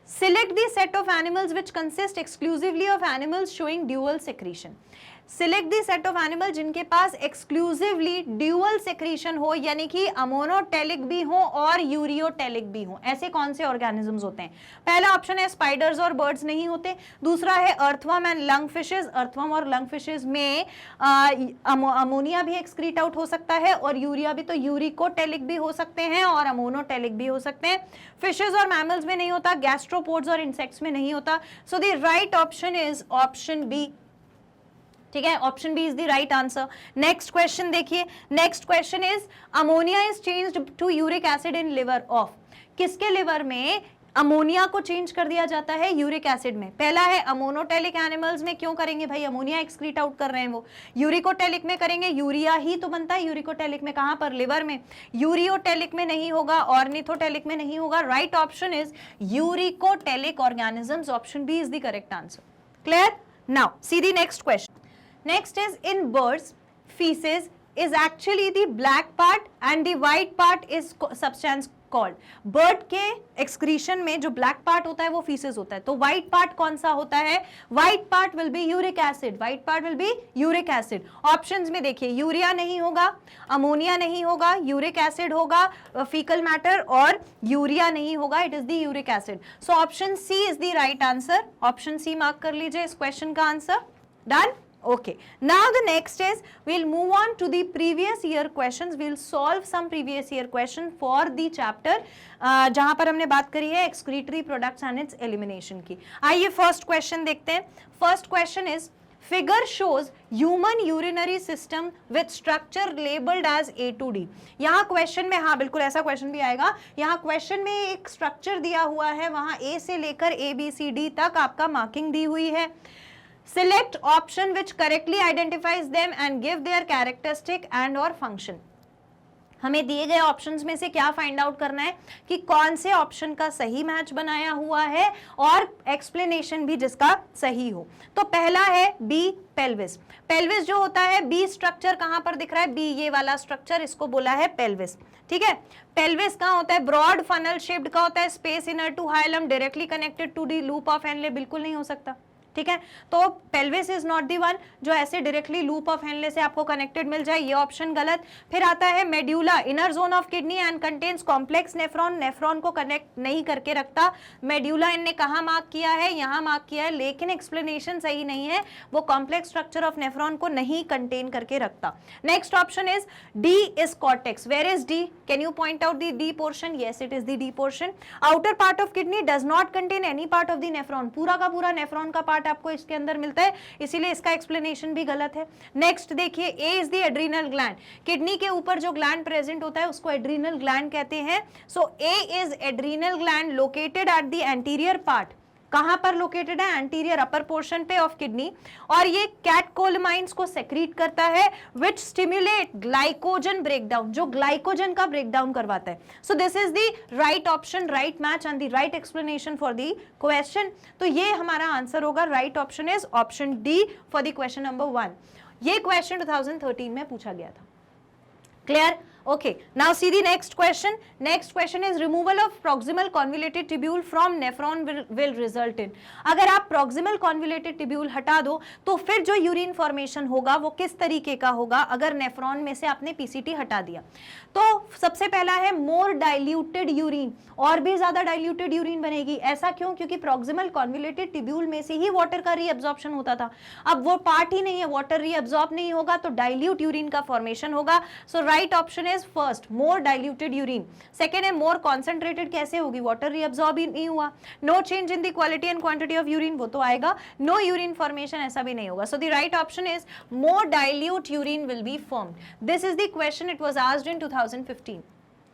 select the set of animals which consist exclusively of animals showing dual secretion. Select the set of animal जिनके पास exclusively dual secretion हो, यानी कि ammonotelic भी हो और ureotelic भी हो। ऐसे कौन से ऑर्गेनिजम्स होते हैं? पहला ऑप्शन है स्पाइडर्स और बर्ड्स नहीं होते, दूसरा है earthworm and lung fishes. Earthworm और लंग फिशेज में अमोनिया भी एक्सक्रीट आउट हो सकता है और यूरिया भी, तो यूरिकोटेलिक भी हो सकते हैं और अमोनोटेलिक भी हो सकते हैं। फिशेज और मैमल्स में नहीं होता, गैस्ट्रोपोड्स और इंसेक्ट्स में नहीं होता। So the right option is option B. ठीक है, option B is the right answer. Next question देखिए, next question is ammonia is changed to uric acid in liver of. किसके लिवर में अमोनिया को चेंज कर दिया जाता है? यूरिक एसिड में। पहला है अमोनोटेलिक एनिमल्स में। क्यों करेंगे भाई? अमोनिया एक्सक्रीट आउट कर रहे हैं वो। यूरिकोटेलिक में करेंगे, यूरिया ही तो बनता है यूरिकोटेलिक में। कहां पर? लिवर में। यूरियोटेलिक में नहीं होगा, ऑर्निथोटेलिक में नहीं होगा। Right option is uricotelic organisms. Option B is the correct answer. Clear? Now see the next question. Next is, in birds, feces is actually the black part and the white part is substance called, bird के excretion में जो black part होता है वो faeces होता है, तो white part कौन सा होता है, white part will be uric acid, white part will be uric acid. Options में देखिए यूरिया नहीं होगा, अमोनिया नहीं होगा, यूरिक एसिड होगा, फीकल मैटर, और यूरिया नहीं होगा, it is the uric acid. So option C is the right answer, option C mark कर लीजिए इस क्वेश्चन का answer. Done? Okay, now the next is we'll move on to the previous year questions. We'll solve some previous year questions for the chapter जहां पर हमने बात करी है excretory products and its elimination की। आइए first question देखते हैं। First question is figure shows human urinary system with structure labeled as A to D। यहाँ क्वेश्चन में, हाँ बिल्कुल ऐसा क्वेश्चन भी आएगा, यहाँ क्वेश्चन में एक स्ट्रक्चर दिया हुआ है, वहां A से लेकर ABCD तक आपका मार्किंग दी हुई है। Select option which correctly identifies them and give their characteristic and or function। हमें दिए गए ऑप्शंस में से क्या फाइंड आउट करना है कि कौन से ऑप्शन का सही मैच बनाया हुआ है और एक्सप्लेनेशन भी जिसका सही हो। तो पहला है बी, पेल्विस। पेल्विस जो होता है, बी स्ट्रक्चर कहां पर दिख रहा है, बी ये वाला स्ट्रक्चर, इसको बोला है पेल्विस। ठीक है, पेल्विस कहां होता है, ब्रॉड फनल शेप्ड का होता है, space inner to hilum, directly connected to the loop of Henle, बिल्कुल नहीं हो सकता। ठीक है, तो pelvis is not the one जो ऐसे डायरेक्टली लूप ऑफ हेनले से आपको कनेक्टेड मिल जाए, ये ऑप्शन गलत। फिर आता है medulla, inner zone of kidney and contains complex nephron, nephron को कनेक्ट नहीं करके रखता। मेड्यूला इनने कहाँ मार्क किया है, यहाँ मार्क किया है, लेकिन एक्सप्लेनेशन सही नहीं है, वो कॉम्प्लेक्स स्ट्रक्चर ऑफ नेफ्रॉन को नहीं कंटेन करके रखता। Next option is D is cortex. Where is D, can you point out the D portion, yes it is the D portion. Outer part of kidney does not contain any part of the nephron, पूरा का पूरा nephron का part आपको इसके अंदर मिलता है, इसीलिए इसका एक्सप्लेनेशन भी गलत है। नेक्स्ट देखिए, A is the adrenal gland, kidney के ऊपर जो ग्लैंड प्रेजेंट होता है उसको एड्रीनल ग्लैंड कहते हैं। So A is adrenal gland located at the anterior part, कहां पर लोकेटेड है, एंटीरियर अपर पोर्शन पे ऑफ किडनी, और ये कैटकोलमाइंस को सेक्रीट करता है विच स्टिमुलेट ग्लाइकोजन ब्रेकडाउन, जो ग्लाइकोजन का ब्रेकडाउन करवाता है। So this is the right option, right match and the right explanation for the question. तो ये हमारा आंसर होगा, right option is option D for the question number 1। ये question 2013 में पूछा गया था। Clear? Okay, now see the next question. Next question is removal of proximal convoluted tubule from nephron will result in। अगर आप proximal convoluted tubule हटा दो तो फिर जो यूरिन फॉर्मेशन होगा वो किस तरीके का होगा अगर नेफ्रॉन में से आपने पीसीटी हटा दिया। तो सबसे पहला है मोर डाइल्यूटेड यूरिन, और भी ज्यादा डाइल्यूटेड यूरिन बनेगी। ऐसा क्यों? क्योंकि proximal convoluted tubule में से ही वाटर का रीअब्जॉर्प्शन होता था, अब वो पार्ट ही नहीं है, वाटर रीअब्जॉर्ब नहीं होगा तो डाइल्यूट यूरिन का फॉर्मेशन होगा। सो राइट ऑप्शन फर्स्ट मोर डाइल्यूटेड यूरिन। सेकेंड है मोर कॉन्सेंट्रेटेड, कैसे होगी, वाटर रीअब्सॉर्ब ही नहीं हुआ। No change in the quality and quantity of urine, वो तो आएगा। नो यूरिन फॉर्मेशन, ऐसा भी नहीं होगा। सो the right option is more dilute urine will be formed. This is the question, it was asked in 2015।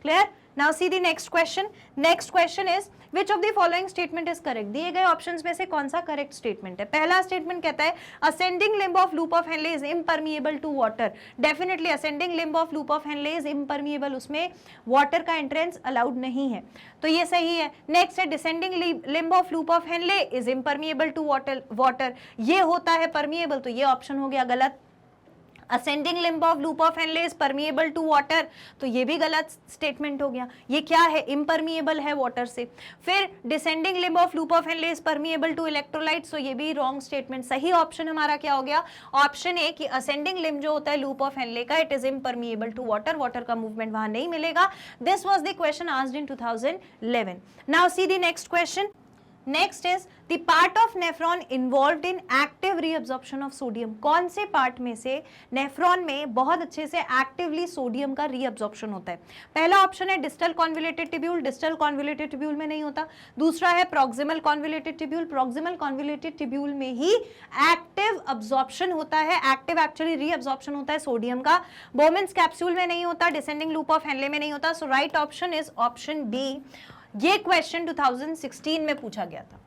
Clear? Now see the next question. Next question is which of the following statement is correct. दिए गए options में से कौन सा correct statement है? पहला statement कहता है ascending limb of loop of Henle is impermeable to water. Definitely ascending limb of loop of Henle is impermeable, उसमें वाटर का एंट्रेंस अलाउड नहीं है, तो ये सही है। नेक्स्ट है descending limb of loop of Henle is impermeable to water, ये होता है परमिएबल, तो ये ऑप्शन हो गया गलत। Ascending limb of loop of Henle is permeable to water, तो ये भी गलत स्टेटमेंट हो गया। ये क्या है? इम्परमिएबल है वाटर से। फिर descending limb of loop of Henle is permeable to electrolytes, तो ये भी रॉन्ग स्टेटमेंट। सही ऑप्शन हमारा क्या हो गया? ऑप्शन ए कि असेंडिंग लिम्ब जो होता है लूप ऑफ हेनले का, it is impermeable to water, water का मूवमेंट वहां नहीं मिलेगा। This was the question asked in 2011। Now see the next question. Next is the part of nephron involved in active reabsorption of sodium. कौन से part में से nephron में बहुत अच्छे से एक्टिवली सोडियम का रीअब्जॉर्प्शन होता है? पहला ऑप्शन है distal convoluted tubule, distal convoluted tubule में नहीं होता। दूसरा है proximal convoluted tubule, proximal convoluted tubule में ही एक्टिव अब्जॉर्प्शन होता है, एक्टिव एक्चुअली रीअब्जॉर्प्शन होता है सोडियम का। बोमेन्स कैप्सूल में नहीं होता, डिसेंडिंग लूप ऑफ हेनले में नहीं होता। So right option is option B. ये क्वेश्चन 2016 में पूछा गया था।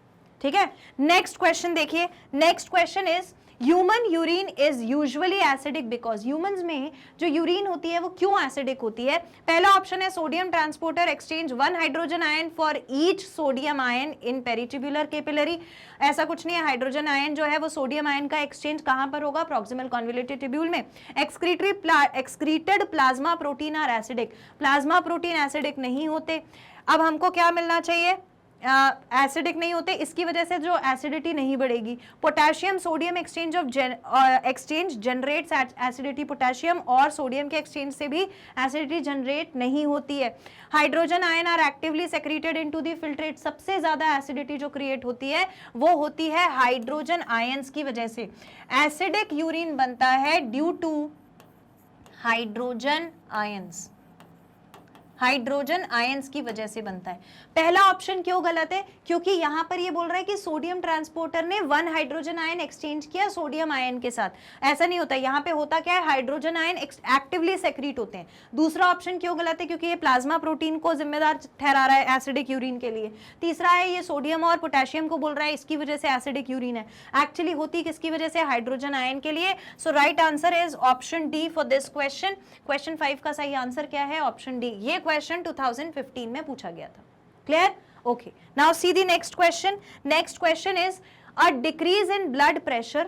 ठीक है, नेक्स्ट क्वेश्चन देखिए। Next question is human urine is usually acidic because humans में जो यूरिन होती है वो क्यों एसिडिक होती है? पहला ऑप्शन है sodium transporter exchange 1 hydrogen ion for each sodium ion in peritubular capillary. ऐसा कुछ नहीं है, हाइड्रोजन आयन जो है वो सोडियम आयन का एक्सचेंज कहां पर होगा? प्रॉक्सिमल कॉन्वोल्यूटेड ट्यूब्यूल में। Excreted plasma protein are acidic, plasma protein acidic नहीं होते। अब हमको क्या मिलना चाहिए? एसिडिक नहीं होते, इसकी वजह से जो एसिडिटी नहीं बढ़ेगी। Potassium sodium exchange generates acidity, potassium और सोडियम के एक्सचेंज से भी एसिडिटी जनरेट नहीं होती है। Hydrogen ion are actively secreted into the filtrate, सबसे ज्यादा एसिडिटी जो क्रिएट होती है वो होती है हाइड्रोजन आयंस की वजह से। एसिडिक यूरिन बनता है due to hydrogen ions, hydrogen ions की वजह से बनता है। पहला ऑप्शन क्यों गलत है? क्योंकि यहां पर ये बोल रहा है कि सोडियम ट्रांसपोर्टर ने 1 हाइड्रोजन आयन एक्सचेंज किया सोडियम आयन के साथ। ऐसा नहीं होता, यहां पे होता क्या है? हाइड्रोजन आयन एक्टिवली सेक्रीट होते हैं। दूसरा ऑप्शन क्यों गलत है? क्योंकि ये प्लाज्मा प्रोटीन को जिम्मेदार ठहरा रहा है एसिडिक यूरिन के लिए। तीसरा है ये सोडियम और पोटेशियम को बोल रहा है इसकी वजह से एसिडिक यूरिन है। एक्चुअली होती किसकी वजह से? हाइड्रोजन आयन के लिए। So right answer is option D for this question. Question 5 का सही आंसर क्या है? Option D. ये क्वेश्चन 2015 में पूछा गया था। Clear? Okay. Now see the next question. Next question is a decrease in blood pressure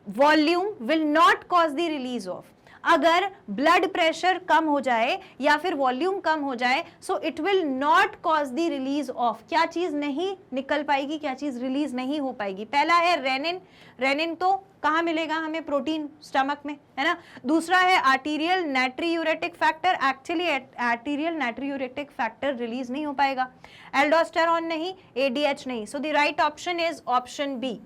volume will not cause the release of. अगर ब्लड प्रेशर कम हो जाए या फिर वॉल्यूम कम हो जाए, so it will not cause the release of, क्या चीज नहीं निकल पाएगी, क्या चीज रिलीज नहीं हो पाएगी? पहला है रेनिन, रेनिन तो कहाँ मिलेगा हमें? प्रोटीन, स्टमक में, है ना। दूसरा है arterial natriuretic factor, actually arterial natriuretic factor release नहीं हो पाएगा। एल्डोस्टेरॉन नहीं, एडीएच नहीं। So the right option is option B.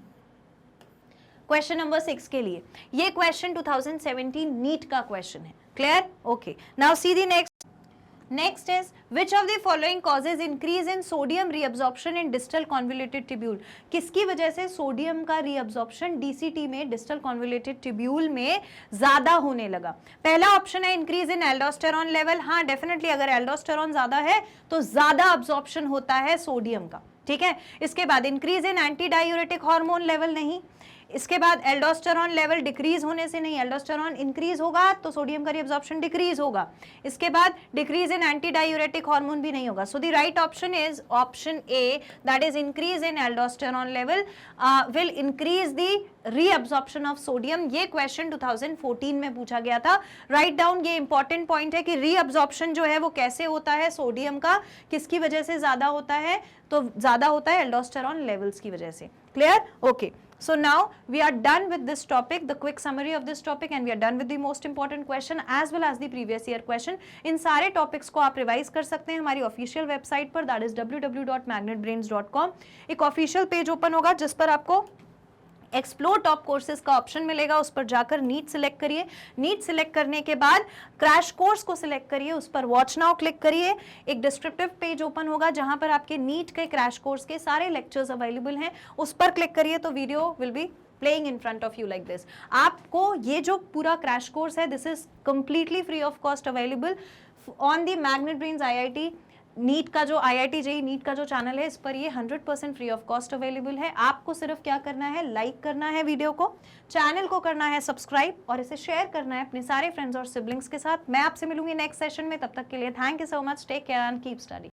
Question number 6 के लिए, ये क्वेश्चन 2017 नीट का क्वेश्चन है। Clear? Okay, now see the next is which of the following causes increase in sodium reabsorption in distal convoluted tubule. किसकी वजह से sodium का reabsorption DCT में, डिस्टल कॉन्वोल्यूटेड ट्यूब्यूल में ज्यादा होने लगा? पहला ऑप्शन है इंक्रीज इन एल्डोस्टेरॉन लेवल। हाँ, डेफिनेटली अगर एल्डोस्टेरॉन ज्यादा है तो ज्यादा अब्जॉर्प्शन होता है सोडियम का, ठीक है। इसके बाद increase in anti diuretic hormone level, नहीं। इसके बाद एल्डोस्टेरॉन लेवल डिक्रीज होने से नहीं, एल्डोस्टेरॉन इंक्रीज होगा तो सोडियम का रीअब्जॉर्प्शन डिक्रीज होगा। इसके बाद decrease in anti diuretic hormone भी नहीं होगा। सो the right option is option A, that is increase in aldosterone level will increase the reabsorption of sodium. ये क्वेश्चन 2014 में पूछा गया था। राइट डाउन, ये इंपॉर्टेंट पॉइंट है कि रीअब्जॉर्प्शन जो है वो कैसे होता है सोडियम का, किसकी वजह से ज्यादा होता है? तो ज्यादा होता है एल्डोस्टेरॉन लेवल्स की वजह से। Clear? Okay, so now we are done with this topic, the quick summary of this topic, and we are done with the most important question as well as the previous year question. इन सारे topics को आप revise कर सकते हैं हमारी official website पर, that is www.magnetbrains.com। एक official page open होगा जिस पर आपको एक्सप्लोर टॉप कोर्सेज का ऑप्शन मिलेगा, उस पर जाकर नीट सिलेक्ट करिए। नीट सिलेक्ट करने के बाद क्रैश कोर्स को सिलेक्ट करिए, उस पर वॉच नाउ क्लिक करिए। एक डिस्क्रिप्टिव पेज ओपन होगा जहां पर आपके नीट के क्रैश कोर्स के सारे लेक्चर्स अवेलेबल हैं, उस पर क्लिक करिए तो video will be playing in front of you like this. आपको ये जो पूरा क्रैश कोर्स है, this is completely free of cost available on the Magnet Brains IIT NEET का जो IIT JEE नीट का जो चैनल है, इस पर ये 100% फ्री ऑफ कॉस्ट अवेलेबल है। आपको सिर्फ क्या करना है? लाइक करना है वीडियो को, चैनल को करना है सब्सक्राइब और इसे शेयर करना है अपने सारे फ्रेंड्स और सिबलिंग्स के साथ। मैं आपसे मिलूंगी नेक्स्ट सेशन में, तब तक के लिए thank you so much, take care and keep study.